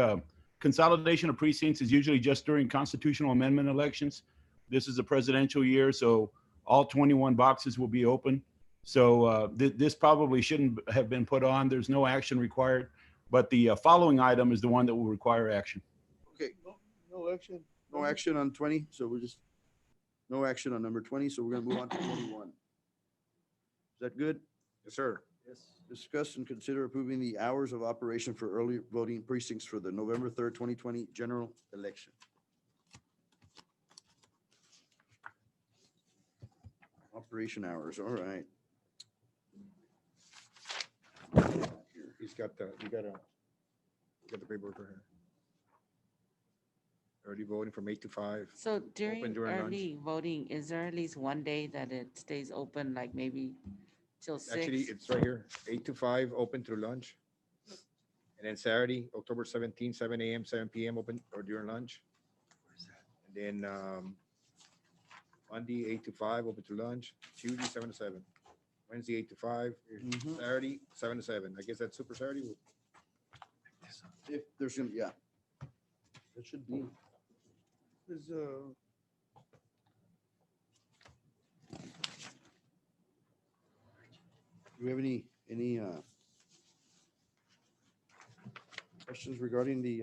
consolidation of precincts is usually just during constitutional amendment elections. This is a presidential year, so all 21 boxes will be open. So this probably shouldn't have been put on. There's no action required, but the following item is the one that will require action. Okay, No action. no action on 20, so we're just, no action on number 20, so we're gonna move on to 21. Is that good? Yes, sir. Yes. Discuss and consider approving the hours of operation for early voting precincts for the November 3rd, 2020 general election. Operation hours, all right. He's got you got the paperwork right here. Early voting from 8 to 5. So during during lunch. early voting, is there at least one day that it stays open, like maybe till Actually, 6? it's right here, 8 to 5, open through lunch. And then Saturday, October 17, 7 a.m., 7 p.m. open or during lunch. And then Monday, 8 to 5, open to lunch. Tuesday, 7 to 7. Wednesday, 8 to 5. Mhm. Saturday, 7 to 7. I guess that's Super Saturday. If there's gonna, yeah. That should be. Is, Do we have any questions regarding the,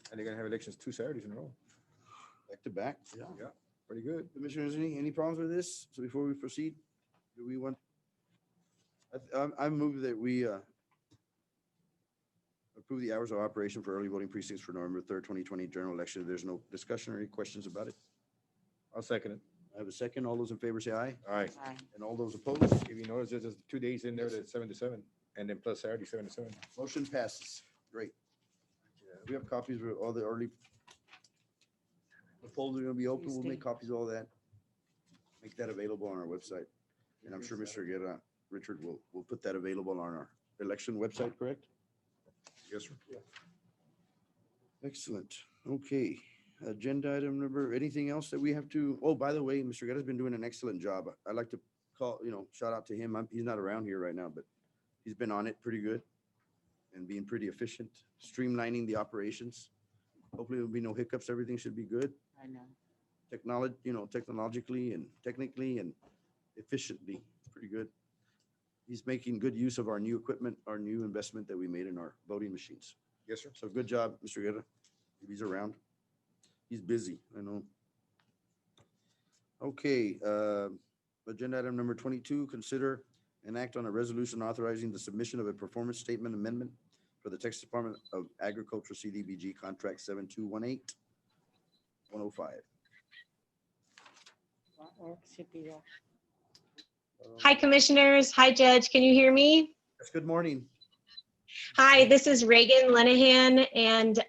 And they're gonna have elections 2 Saturdays in a row. back to back? Yeah. Yeah, pretty good. Commissioners, any problems with this? So before we proceed, do we want? I move that we approve the hours of operation for early voting precincts for November 3rd, 2020 general election. There's no discussion or any questions about it. I'll second it. I have a second. All those in favor say aye. All right. Aye. And all those opposed? If you notice, there's just 2 days in there that's 7 to 7. And then plus Saturday, 7 to 7. Motion passes. Great. We have copies of all the early. The polls are gonna be open. We'll make copies of all that. Make that available on our website. And I'm sure Mr. Guerra, Richard will put that available on our election website, correct? Yes, sir. Excellent. Okay. Agenda item number, anything else that we have to, oh, by the way, Mr. Guerra's been doing an excellent job. I'd like to call, shout out to him. He's not around here right now, but he's been on it pretty good and being pretty efficient, streamlining the operations. Hopefully there'll be no hiccups. Everything should be good. I know. Technologically and technically and efficiently, pretty good. He's making good use of our new equipment, our new investment that we made in our voting machines. Yes, sir. So good job, Mr. Guerra, if he's around. He's busy, I know. Okay, agenda item number 22, consider and act on a resolution authorizing the submission of a performance statement amendment for the Texas Department of Agriculture CDBG contract 7218-105. Hi, Commissioners. Hi, Judge. Can you hear me? Yes, good morning. Hi, this is Reagan Lenahan, and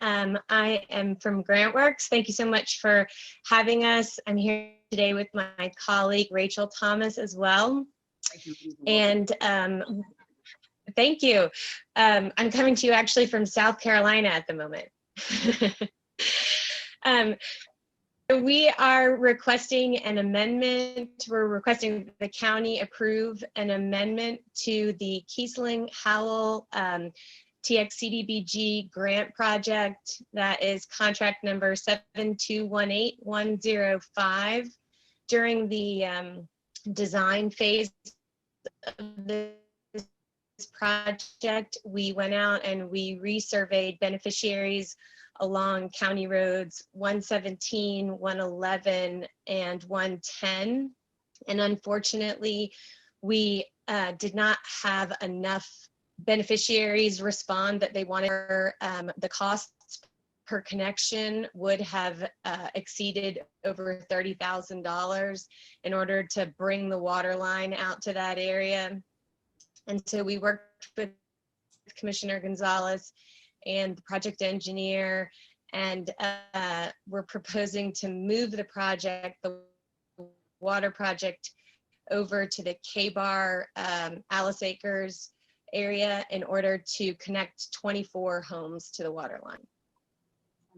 I am from GrantWorks. Thank you so much for having us. I'm here today with my colleague, Rachel Thomas, as well. Thank you. And thank you. I'm coming to you actually from South Carolina at the moment. We are requesting an amendment. We're requesting the county approve an amendment to the Kiesling Howell TXCDBG grant project. That is contract number 7218105. During the design phase of this project, we went out and we resurveyed beneficiaries along county roads 117, 111, and 110. And unfortunately, we did not have enough beneficiaries respond that they wanted. The costs per connection would have exceeded over $30,000 in order to bring the water line out to that area. And so we worked with Commissioner Gonzalez and the project engineer, and we're proposing to move the project, the water project, over to the K-Bar Alice Acres area in order to connect 24 homes to the water line.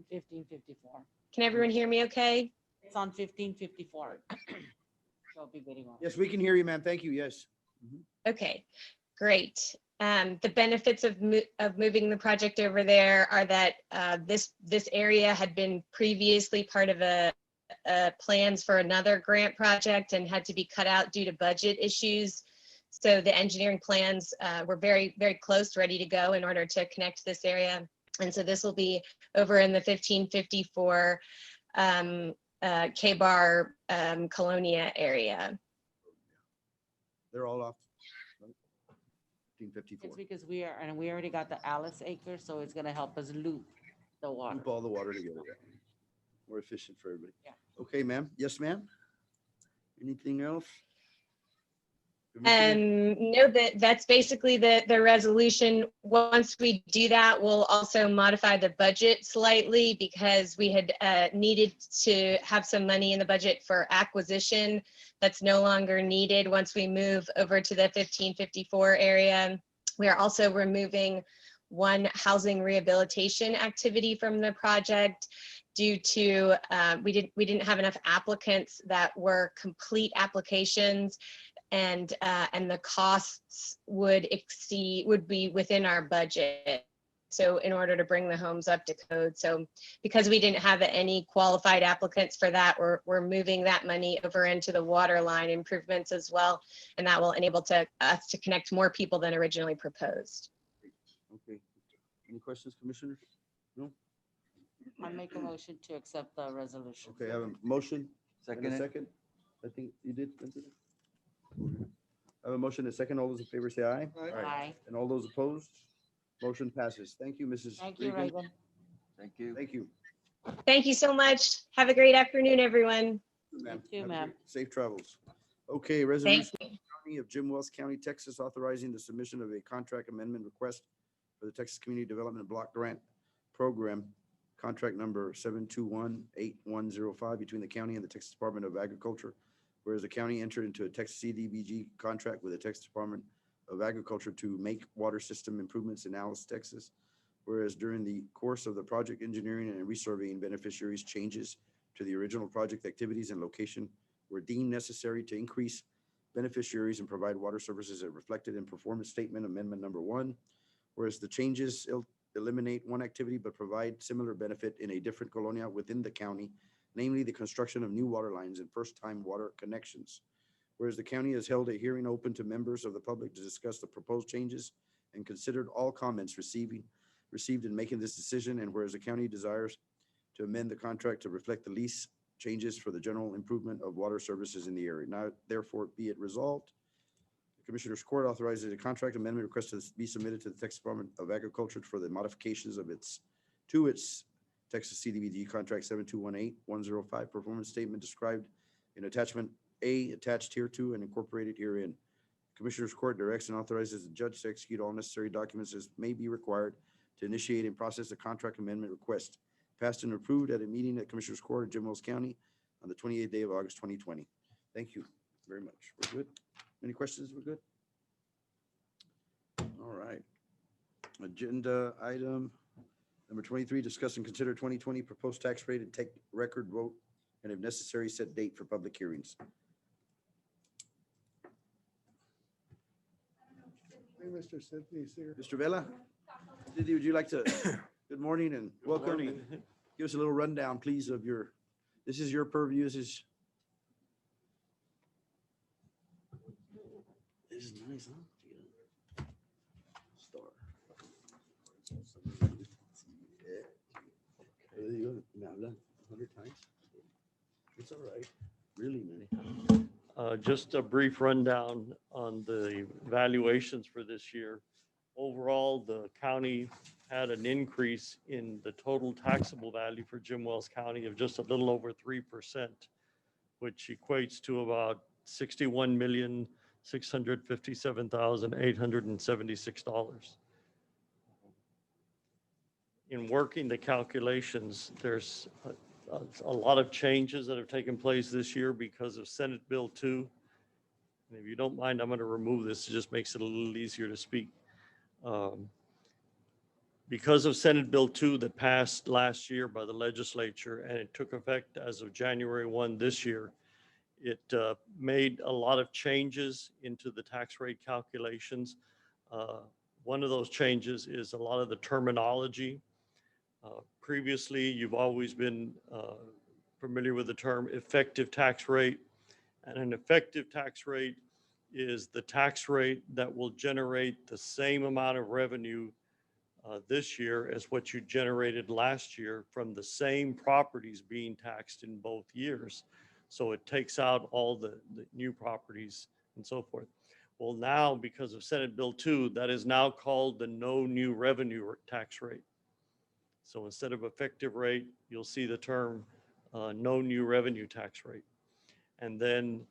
1554. Can everyone hear me okay? It's on 1554. So I'll be waiting on. Yes, we can hear you, ma'am. Thank you. Yes. Okay, great. The benefits of moving the project over there are that this area had been previously part of a plans for another grant project and had to be cut out due to budget issues. So the engineering plans were very, very close, ready to go in order to connect this area. And so this will be over in the 1554 K-Bar Colonia area. They're all off. 1554. It's because we already got the Alice Acres, so it's gonna help us loop the water. Loop all the water together. More efficient for everybody. Yeah. Okay, ma'am. Yes, ma'am. Anything else? No, that's basically the resolution. Once we do that, we'll also modify the budget slightly because we had needed to have some money in the budget for acquisition. That's no longer needed once we move over to the 1554 area. We are also removing one housing rehabilitation activity from the project due to we didn't have enough applicants that were complete applications, and the costs would be within our budget. So in order to bring the homes up to code. So because we didn't have any qualified applicants for that, we're moving that money over into the water line improvements as well. And that will enable us to connect more people than originally proposed. Okay. Any questions, commissioners? No? I make a motion to accept the resolution. Okay, I have a motion. And a Second. second. I think you did. Cynthia? I have a motion and a second. All those in favor say aye. Aye. And all those opposed? Motion passes. Thank you, Mrs. Thank you, Reagan. Thank you. Thank you. Thank you so much. Have a great afternoon, everyone. Ma'am. You too, Have a ma'am. great- Safe travels. Okay, Thank resolution you. County of Jim Wells County, Texas, authorizing the submission of a contract amendment request for the Texas Community Development Block Grant Program, contract number 7218105 between the county and the Texas Department of Agriculture. Whereas the county entered into a Texas CDBG contract with the Texas Department of Agriculture to make water system improvements in Alice, Texas. Whereas during the course of the project engineering and resurveying beneficiaries, changes to the original project activities and location were deemed necessary to increase beneficiaries and provide water services as reflected in performance statement amendment number 1. Whereas the changes eliminate one activity but provide similar benefit in a different colonia within the county, namely the construction of new water lines and first-time water connections. Whereas the county has held a hearing open to members of the public to discuss the proposed changes and considered all comments received in making this decision, and whereas the county desires to amend the contract to reflect the lease changes for the general improvement of water services in the area. Now, therefore, be it resolved, the Commissioners Court authorizes a contract amendment request to be submitted to the Texas Department of Agriculture for the modifications of its Texas CDBG contract 7218105 performance statement described in attachment A attached here to and incorporated herein. Commissioners Court directs and authorizes the judge to execute all necessary documents as may be required to initiate and process a contract amendment request passed and approved at a meeting at Commissioners Court of Jim Wells County on the 28th day of August 2020. Thank you very much. We're good. Any questions? We're good. All right. Agenda item number 23, discuss and consider 2020 proposed tax rate and take record vote, and if necessary, set date for public hearings. Hey, Mr. Sidney's here. Mr. Vela, Cindy, would you like to, good morning and welcome. morning. Give us a little rundown, please, of your, this is your purview, this is nice, huh? Star. There you go. Me hablan 100 times. It's all right. Really, man. Just a brief rundown on the valuations for this year. Overall, the county had an increase in the total taxable value for Jim Wells County of just a little over 3%, which equates to about $61,657,876. In working the calculations, there's a lot of changes that have taken place this year because of Senate Bill 2. And if you don't mind, I'm going to remove this. It just makes it a little easier to speak. Because of Senate Bill 2 that passed last year by the legislature and it took effect as of January 1 this year, it made a lot of changes into the tax rate calculations. One of those changes is a lot of the terminology. Previously, you've always been familiar with the term effective tax rate. And an effective tax rate is the tax rate that will generate the same amount of revenue this year as what you generated last year from the same properties being taxed in both years. So it takes out all the new properties and so forth. Well, now, because of Senate Bill 2, that is now called the no new revenue tax rate. So instead of effective rate, you'll see the term no new revenue tax rate. And then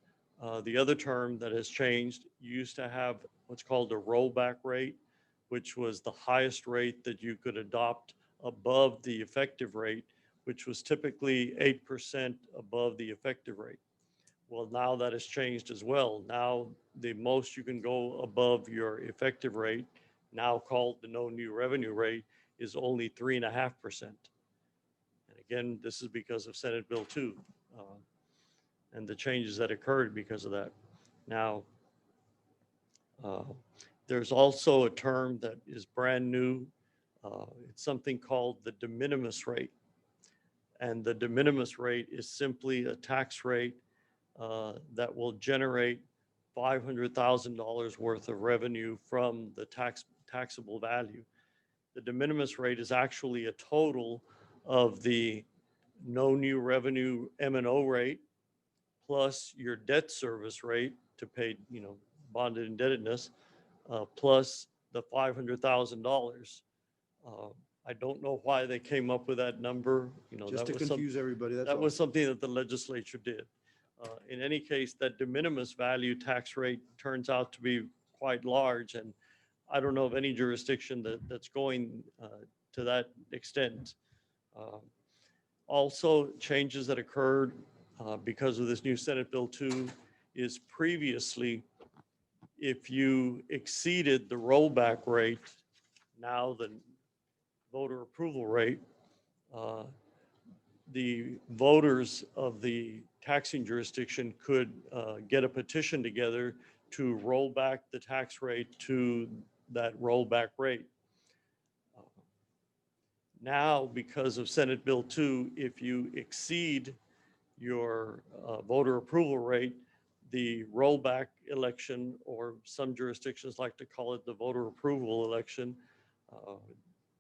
the other term that has changed, you used to have what's called a rollback rate, which was the highest rate that you could adopt above the effective rate, which was typically 8% above the effective rate. Well, now that has changed as well. Now the most you can go above your effective rate, now called the no new revenue rate, is only 3.5%. And again, this is because of Senate Bill 2 and the changes that occurred because of that. Now, there's also a term that is brand new. It's something called the de minimis rate. And the de minimis rate is simply a tax rate that will generate $500,000 worth of revenue from the taxable value. The de minimis rate is actually a total of the no new revenue M&O rate plus your debt service rate to pay, bonded indebtedness, plus the $500,000. I don't know why they came up with that number. Just to confuse everybody, that's all. That was something that the legislature did. In any case, that de minimis value tax rate turns out to be quite large, and I don't know of any jurisdiction that's going to that extent. Also, changes that occurred because of this new Senate Bill 2 is previously, if you exceeded the rollback rate, now the voter approval rate, the voters of the taxing jurisdiction could get a petition together to roll back the tax rate to that rollback rate. Now, because of Senate Bill 2, if you exceed your voter approval rate, the rollback election, or some jurisdictions like to call it the voter approval election,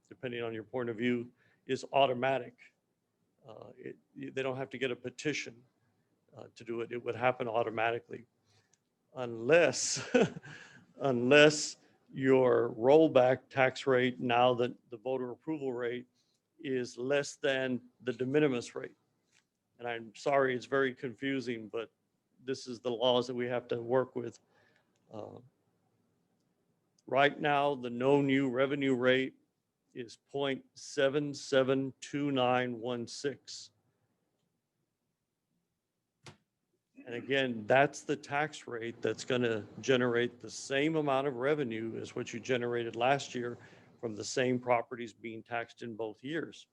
depending on your point of view, is automatic. They don't have to get a petition to do it. It would happen automatically unless, unless your rollback tax rate, now that the voter approval rate is less than the de minimis rate. And I'm sorry, it's very confusing, but this is the laws that we have to work with. Right now, the no new revenue rate is 0.772916. And again, that's the tax rate that's going to generate the same amount of revenue as what you generated last year from the same properties being taxed in both years.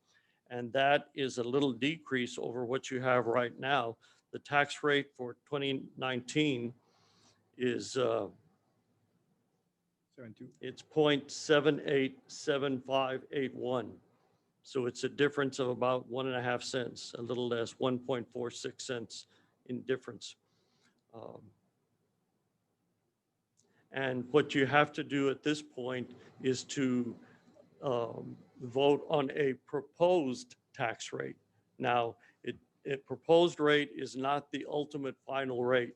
And that is a little decrease over what you have right now. The tax rate for 2019 is it's 0.787581. So it's a difference of about 1.5 cents, a little less, 1.46 cents in difference. And what you have to do at this point is to vote on a proposed tax rate. Now, a proposed rate is not the ultimate final rate.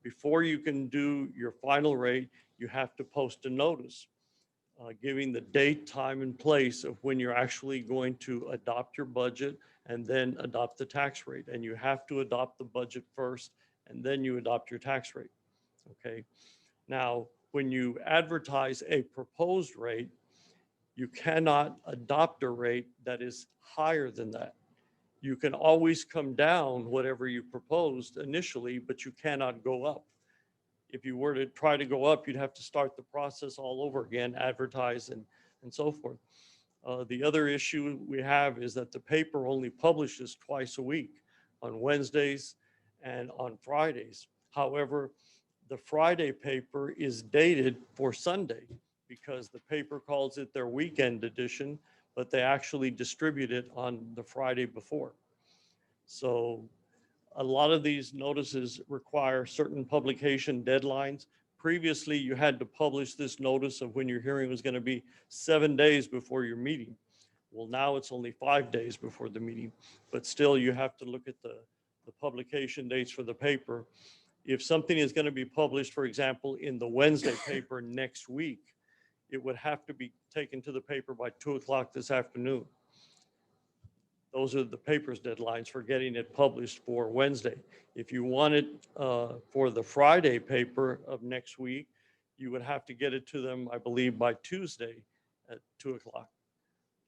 Before you can do your final rate, you have to post a notice giving the date, time, and place of when you're actually going to adopt your budget and then adopt the tax rate. And you have to adopt the budget first, and then you adopt your tax rate. Okay. Now, when you advertise a proposed rate, you cannot adopt a rate that is higher than that. You can always come down whatever you proposed initially, but you cannot go up. If you were to try to go up, you'd have to start the process all over again, advertise and so forth. The other issue we have is that the paper only publishes twice a week, on Wednesdays and on Fridays. However, the Friday paper is dated for Sunday because the paper calls it their weekend edition, but they actually distribute it on the Friday before. So a lot of these notices require certain publication deadlines. Previously, you had to publish this notice of when your hearing was going to be 7 days before your meeting. Well, now it's only 5 days before the meeting, but still you have to look at the publication dates for the paper. If something is going to be published, for example, in the Wednesday paper next week, it would have to be taken to the paper by 2 o'clock this afternoon. Those are the paper's deadlines for getting it published for Wednesday. If you want it for the Friday paper of next week, you would have to get it to them, I believe, by Tuesday at 2 o'clock.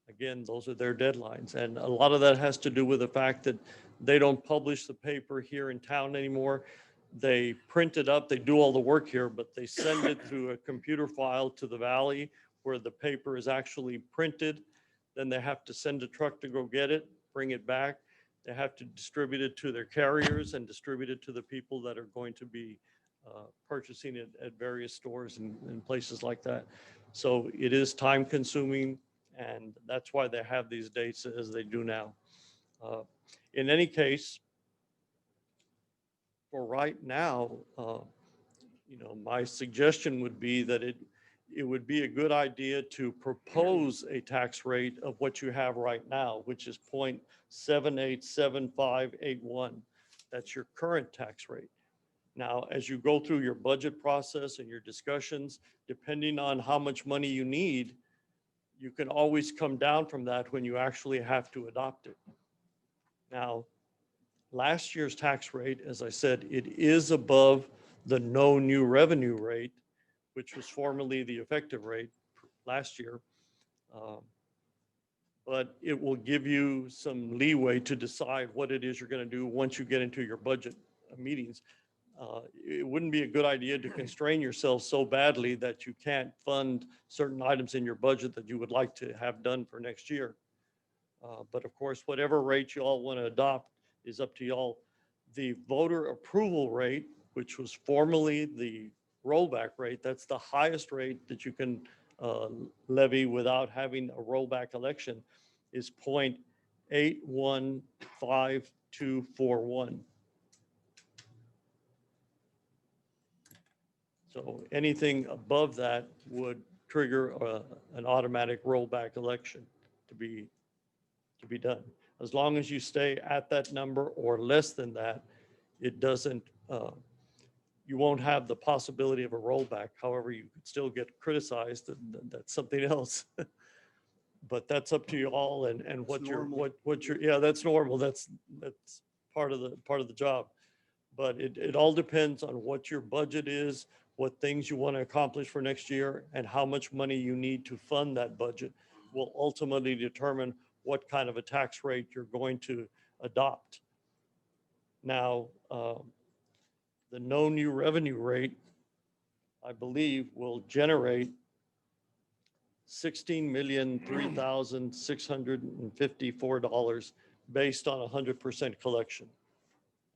Again, those are their deadlines. And a lot of that has to do with the fact that they don't publish the paper here in town anymore. They print it up, they do all the work here, but they send it through a computer file to the valley where the paper is actually printed. Then they have to send a truck to go get it, bring it back. They have to distribute it to their carriers and distribute it to the people that are going to be purchasing it at various stores and places like that. So it is time consuming, and that's why they have these dates as they do now. In any case, for right now, my suggestion would be that it would be a good idea to propose a tax rate of what you have right now, which is 0.787581. That's your current tax rate. Now, as you go through your budget process and your discussions, depending on how much money you need, you can always come down from that when you actually have to adopt it. Now, last year's tax rate, as I said, it is above the no new revenue rate, which was formerly the effective rate last year. But it will give you some leeway to decide what it is you're going to do once you get into your budget meetings. It wouldn't be a good idea to constrain yourself so badly that you can't fund certain items in your budget that you would like to have done for next year. But of course, whatever rate you all want to adopt is up to y'all. The voter approval rate, which was formerly the rollback rate, that's the highest rate that you can levy without having a rollback election, is 0.815241. So anything above that would trigger an automatic rollback election to be done. As long as you stay at that number or less than that, it doesn't, you won't have the possibility of a rollback. However, you could still get criticized, and that's something else. But that's up to you all and what you're, what you're, yeah, that's normal. That's part of the job. But it all depends on what your budget is, what things you want to accomplish for next year, and how much money you need to fund that budget will ultimately determine what kind of a tax rate you're going to adopt. Now, the no new revenue rate, I believe, will generate $16,003,654 based on 100% collection.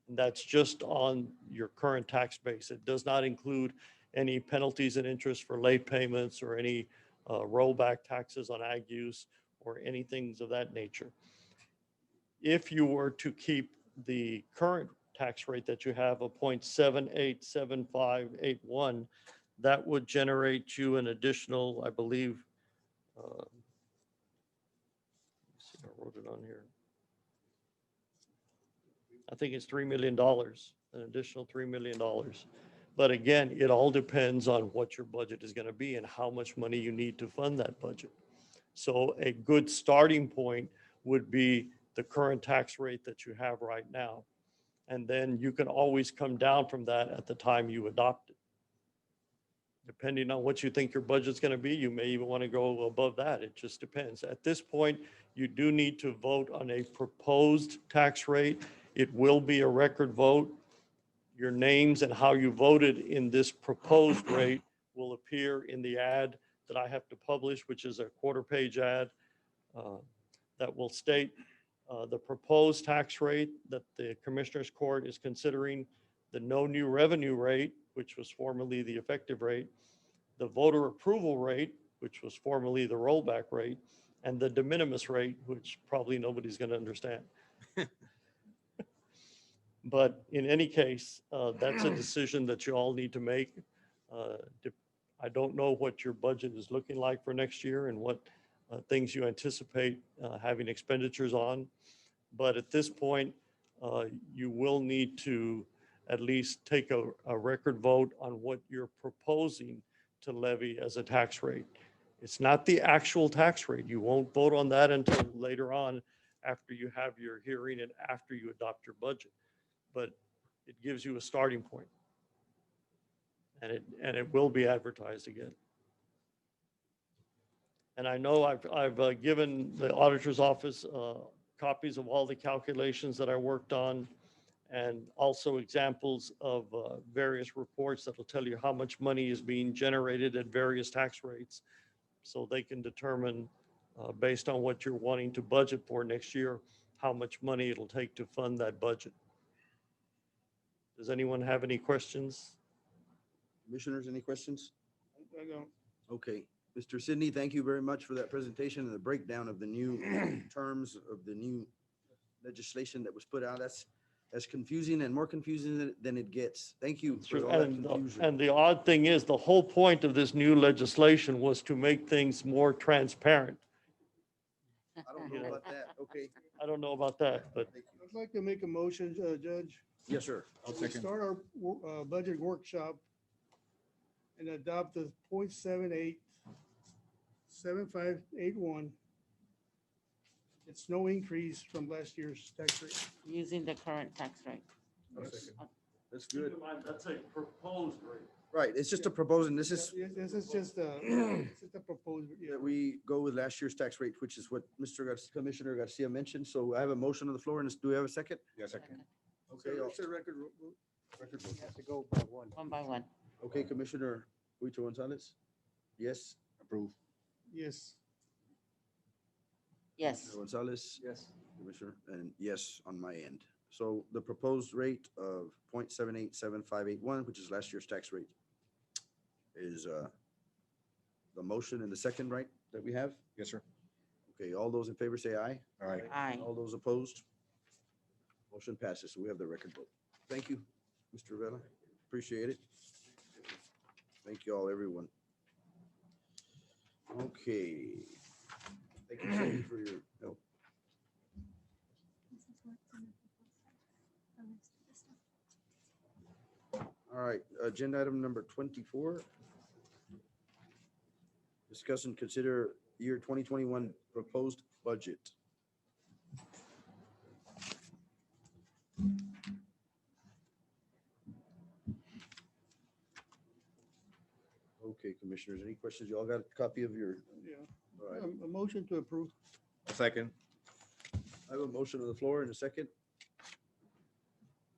And that's just on your current tax base. It does not include any penalties and interest for late payments or any rollback taxes on ag use or anything of that nature. If you were to keep the current tax rate that you have of 0.787581, that would generate you an additional, I believe, let's see, I wrote it on here. I think it's $3 million, an additional $3 million. But again, it all depends on what your budget is going to be and how much money you need to fund that budget. So a good starting point would be the current tax rate that you have right now. And then you can always come down from that at the time you adopt it. Depending on what you think your budget's going to be, you may even want to go above that. It just depends. At this point, you do need to vote on a proposed tax rate. It will be a record vote. Your names and how you voted in this proposed rate will appear in the ad that I have to publish, which is a quarter-page ad that will state the proposed tax rate that the Commissioners Court is considering, the no new revenue rate, which was formerly the effective rate, the voter approval rate, which was formerly the rollback rate, and the de minimis rate, which probably nobody's going to understand. But in any case, that's a decision that you all need to make. I don't know what your budget is looking like for next year and what things you anticipate having expenditures on. But at this point, you will need to at least take a record vote on what you're proposing to levy as a tax rate. It's not the actual tax rate. You won't vote on that until later on after you have your hearing and after you adopt your budget. But it gives you a starting point. And it will be advertised again. And I know I've given the auditor's office copies of all the calculations that I worked on, and also examples of various reports that will tell you how much money is being generated at various tax rates, so they can determine based on what you're wanting to budget for next year, how much money it'll take to fund that budget. Does anyone have any questions? Commissioners, any questions? I don't. Okay, Mr. Sidney, thank you very much for that presentation and the breakdown of the new terms of the new legislation that was put out. That's confusing and more confusing than it gets. Thank you for all that confusion. And the odd thing is, the whole point of this new legislation was to make things more transparent. I don't know about that. Okay. I don't know about that, but I'd like to make a motion, Judge. Yes, sir. We start our budget workshop and adopt the 0.787581. It's no increase from last year's tax rate. Using the current tax rate. That's good. that's a proposed rate. Right, it's just a proposal, and this is This is just a proposal. Yeah. that we go with last year's tax rate, which is what Commissioner Garcia mentioned. So I have a motion on the floor, and do we have a second? Yes, second. Okay, It's a record. record vote. Have to go by one. One by one. Okay, Commissioner Huicho Gonzalez? Yes? Approve. Yes. Yes. Commissioner Gonzalez? Yes. Commissioner, and yes on my end. So the proposed rate of 0.787581, which is last year's tax rate, is the motion and the second, right, that we have? Yes, sir. Okay, all those in favor say aye. All right. Aye. All those opposed? Motion passes. So we have the record vote. Thank you, Mr. Vela. Appreciate it. Thank you all, everyone. Okay. Thank you, Cindy, for your help. agenda item number 24. Discuss and consider year 2021 proposed budget. Okay, commissioners, any questions? You all got a copy of your, Yeah. all right. A motion to approve. Second. I have a motion on the floor in a second.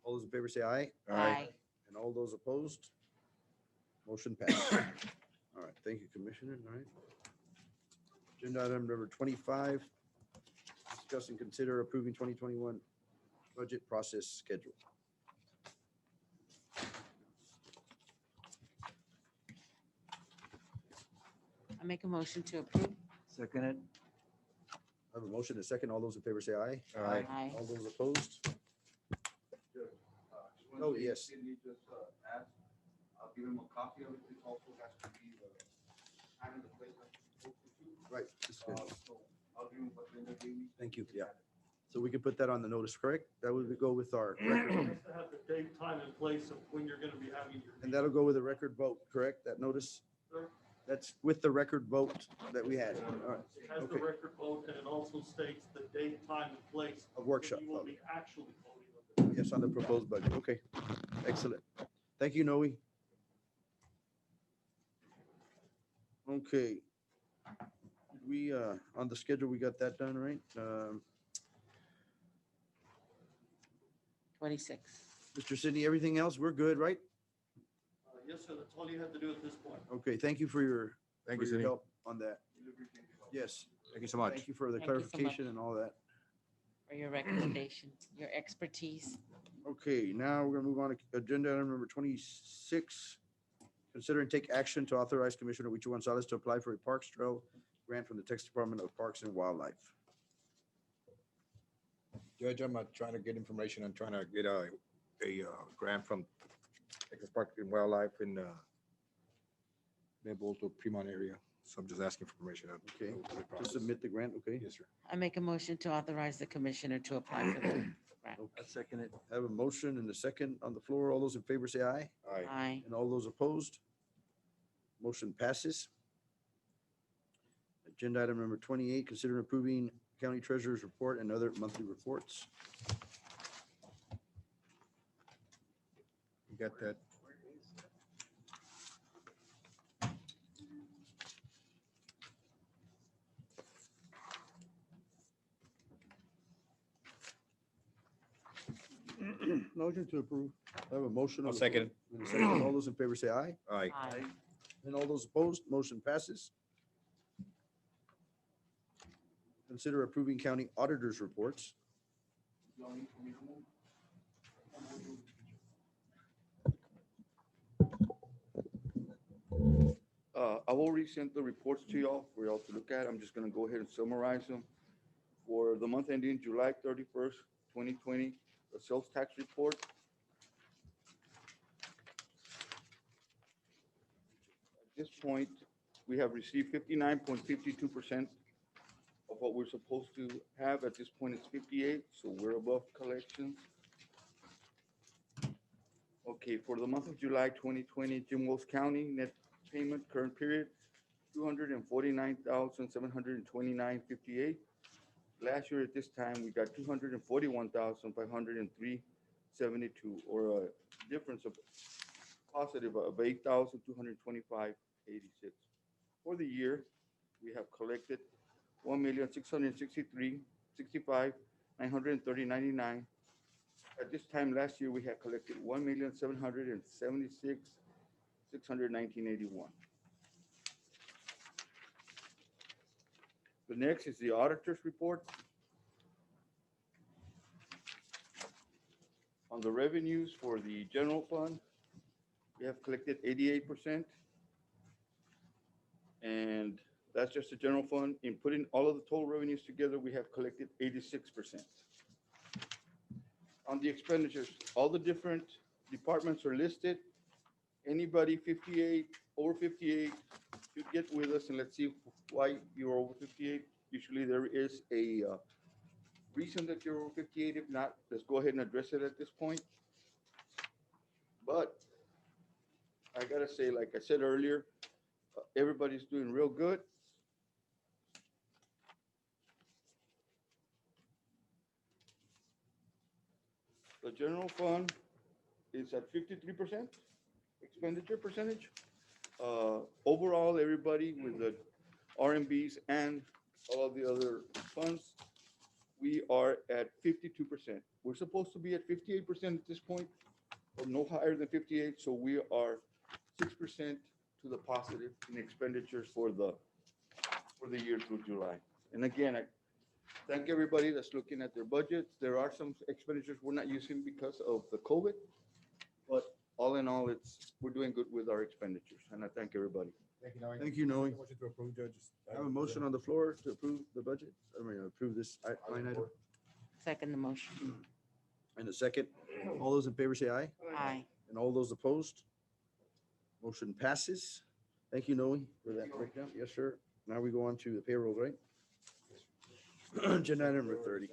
All those in favor say aye. Aye. And all those opposed? Motion passed. All right, thank you, Commissioner. All right. Agenda item number 25. Discuss and consider approving 2021 budget process schedule. I make a motion to approve. Second it. I have a motion and a second. All those in favor say aye. Aye. Aye. All those opposed? Oh, yes. Cindy just asked, I'll give him a copy of it. It also has to be time and the place. that it's supposed to do. Right. this is good. So I'll give him what Linda gave me. Thank you. Yeah. So we can put that on the notice, correct? That would go with our record. To have the date, time, and place of when you're gonna be having your. And that'll go with the record vote, correct? That notice? Sir? That's with the record vote that we had. All right. It has the Okay. record vote, and it also states the date, time, and place. Of workshop. when you will be actually voting on the. Yes, on the proposed budget. Okay, excellent. Thank you, Noe. Okay. Did we, on the schedule, we got that done, right? 26. Mr. Sidney, everything else, we're good, right? Yes, sir, that's all you have to do at this point. Okay, thank you for your, Thank for you, your Sidney. help on that. Yes, Thank you so much. thank you for the Thank you so much. clarification and all that. For your recommendation, your expertise. Okay, now we're gonna move on to agenda item number 26. Consider and take action to authorize Commissioner Huicho Gonzalez to apply for a Parks Trail grant from the Texas Department of Parks and Wildlife. Judge, I'm trying to get information. I'm trying to get a grant from Texas Park and Wildlife in Bolton, Fremont area. So I'm just asking for permission. Okay, to submit the grant, okay? Yes, sir. I make a motion to authorize the commissioner to apply for the grant. I second it. I have a motion and a second on the floor. All those in favor say aye. Aye. Aye. And all those opposed? Motion passes. Agenda item number 28, consider approving county treasurer's report and other monthly reports. You got that? Motion to approve. I have a motion. on I'll the second floor and a second. All those in favor say aye. Aye. Aye. And all those opposed, motion passes. Consider approving county auditors' reports. Y'all need for me to move? I will resend the reports to y'all for y'all to look at. I'm just gonna go ahead and summarize them. For the month ending July 31st, 2020, the sales tax report. At this point, we have received 59.52% of what we're supposed to have. At this point, it's 58, so we're above collections. Okay, for the month of July 2020, Jim Wells County net payment current period, 249,729.58. Last year at this time, we got 241,503.72, or a difference of positive of 8,225.86. For the year, we have collected 1,663,65,930.99. At this time last year, we had collected 1,776,619.81. The next is the auditor's report. On the revenues for the general fund, we have collected 88%. And that's just the general fund. In putting all of the total revenues together, we have collected 86%. On the expenditures, all the different departments are listed. Anybody 58, over 58, should get with us and let's see why you're over 58. Usually there is a reason that you're over 58. If not, let's go ahead and address it at this point. But I gotta say, like I said earlier, everybody's doing real good. The general fund is at 53% expenditure percentage. Overall, everybody with the RMBs and all of the other funds, we are at 52%. We're supposed to be at 58% at this point, or no higher than 58, so we are 6% to the positive in expenditures for the year through July. And again, I thank everybody that's looking at their budgets. There are some expenditures we're not using because of the COVID, but all in all, we're doing good with our expenditures, and I thank everybody. Thank you, Noe. Thank you, Noe. Motion to approve, Judge. I have a motion on the floor to approve the budget, approve this line item. Second the motion. And a second. All those in favor say aye. Aye. And all those opposed? Motion passes. Thank you, Noe, for that breakdown. Yes, sir. Now we go on to the payroll, right? Agenda item number 30.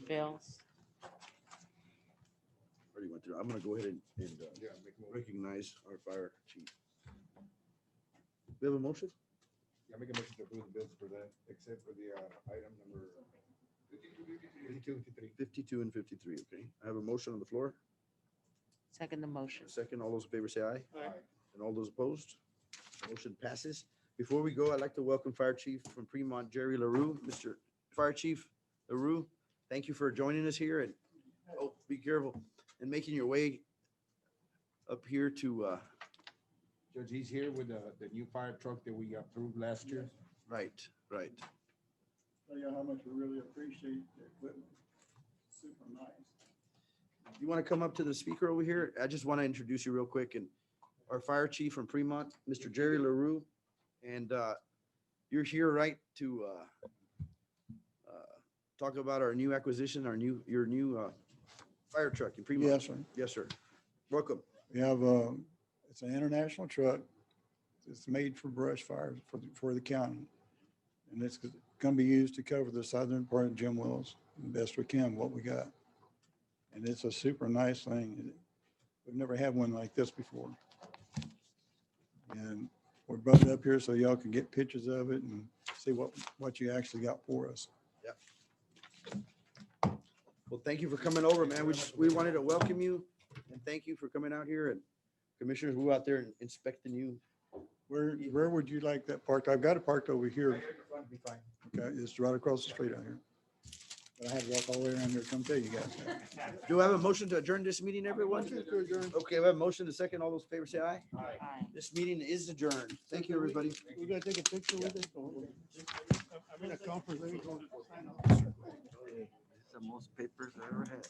Bills. Already went through. I'm gonna go ahead and recognize our fire chief. We have a motion? Yeah, make a motion to approve the bills for that, except for the item number 52, 53. 52 and 53, okay. I have a motion on the floor. Second the motion. Second, all those in favor say aye. Aye. And all those opposed? Motion passes. Before we go, I'd like to welcome Fire Chief from Fremont, Jerry LaRue. Mr. Fire Chief LaRue, thank you for joining us here, and oh, be careful, and making your way up here to, Judge, he's here with the new fire truck that we approved last year. right. Tell you how much we really appreciate the equipment. Super nice. You want to come up to the speaker over here? I just want to introduce you real quick, and our fire chief from Fremont, Mr. Jerry LaRue. And you're here, right, to talk about our new acquisition, your new fire truck in Fremont? Yes, sir. Yes, sir. Welcome. We have, it's an international truck. It's made for brush fires for the county. And it's going to be used to cover the southern part of Jim Wills the best we can, what we got. And it's a super nice thing. We've never had one like this before. And we brought it up here so y'all can get pictures of it and see what you actually got for us. Well, thank you for coming over, man. We wanted to welcome you and thank you for coming out here, and commissioners, we'll go out there and inspecting you. Where would you like that parked? I've got it parked over here. Be fine. Okay, it's right across the street out here. But I had to walk all the way around here to come tell you guys. Do I have a motion to adjourn this meeting, everyone? Okay, we have a motion to second. All those in favor say aye. Aye. This meeting is adjourned. Thank you, everybody. We gotta take a picture with it. I'm in a conference. It's the most papers I ever had.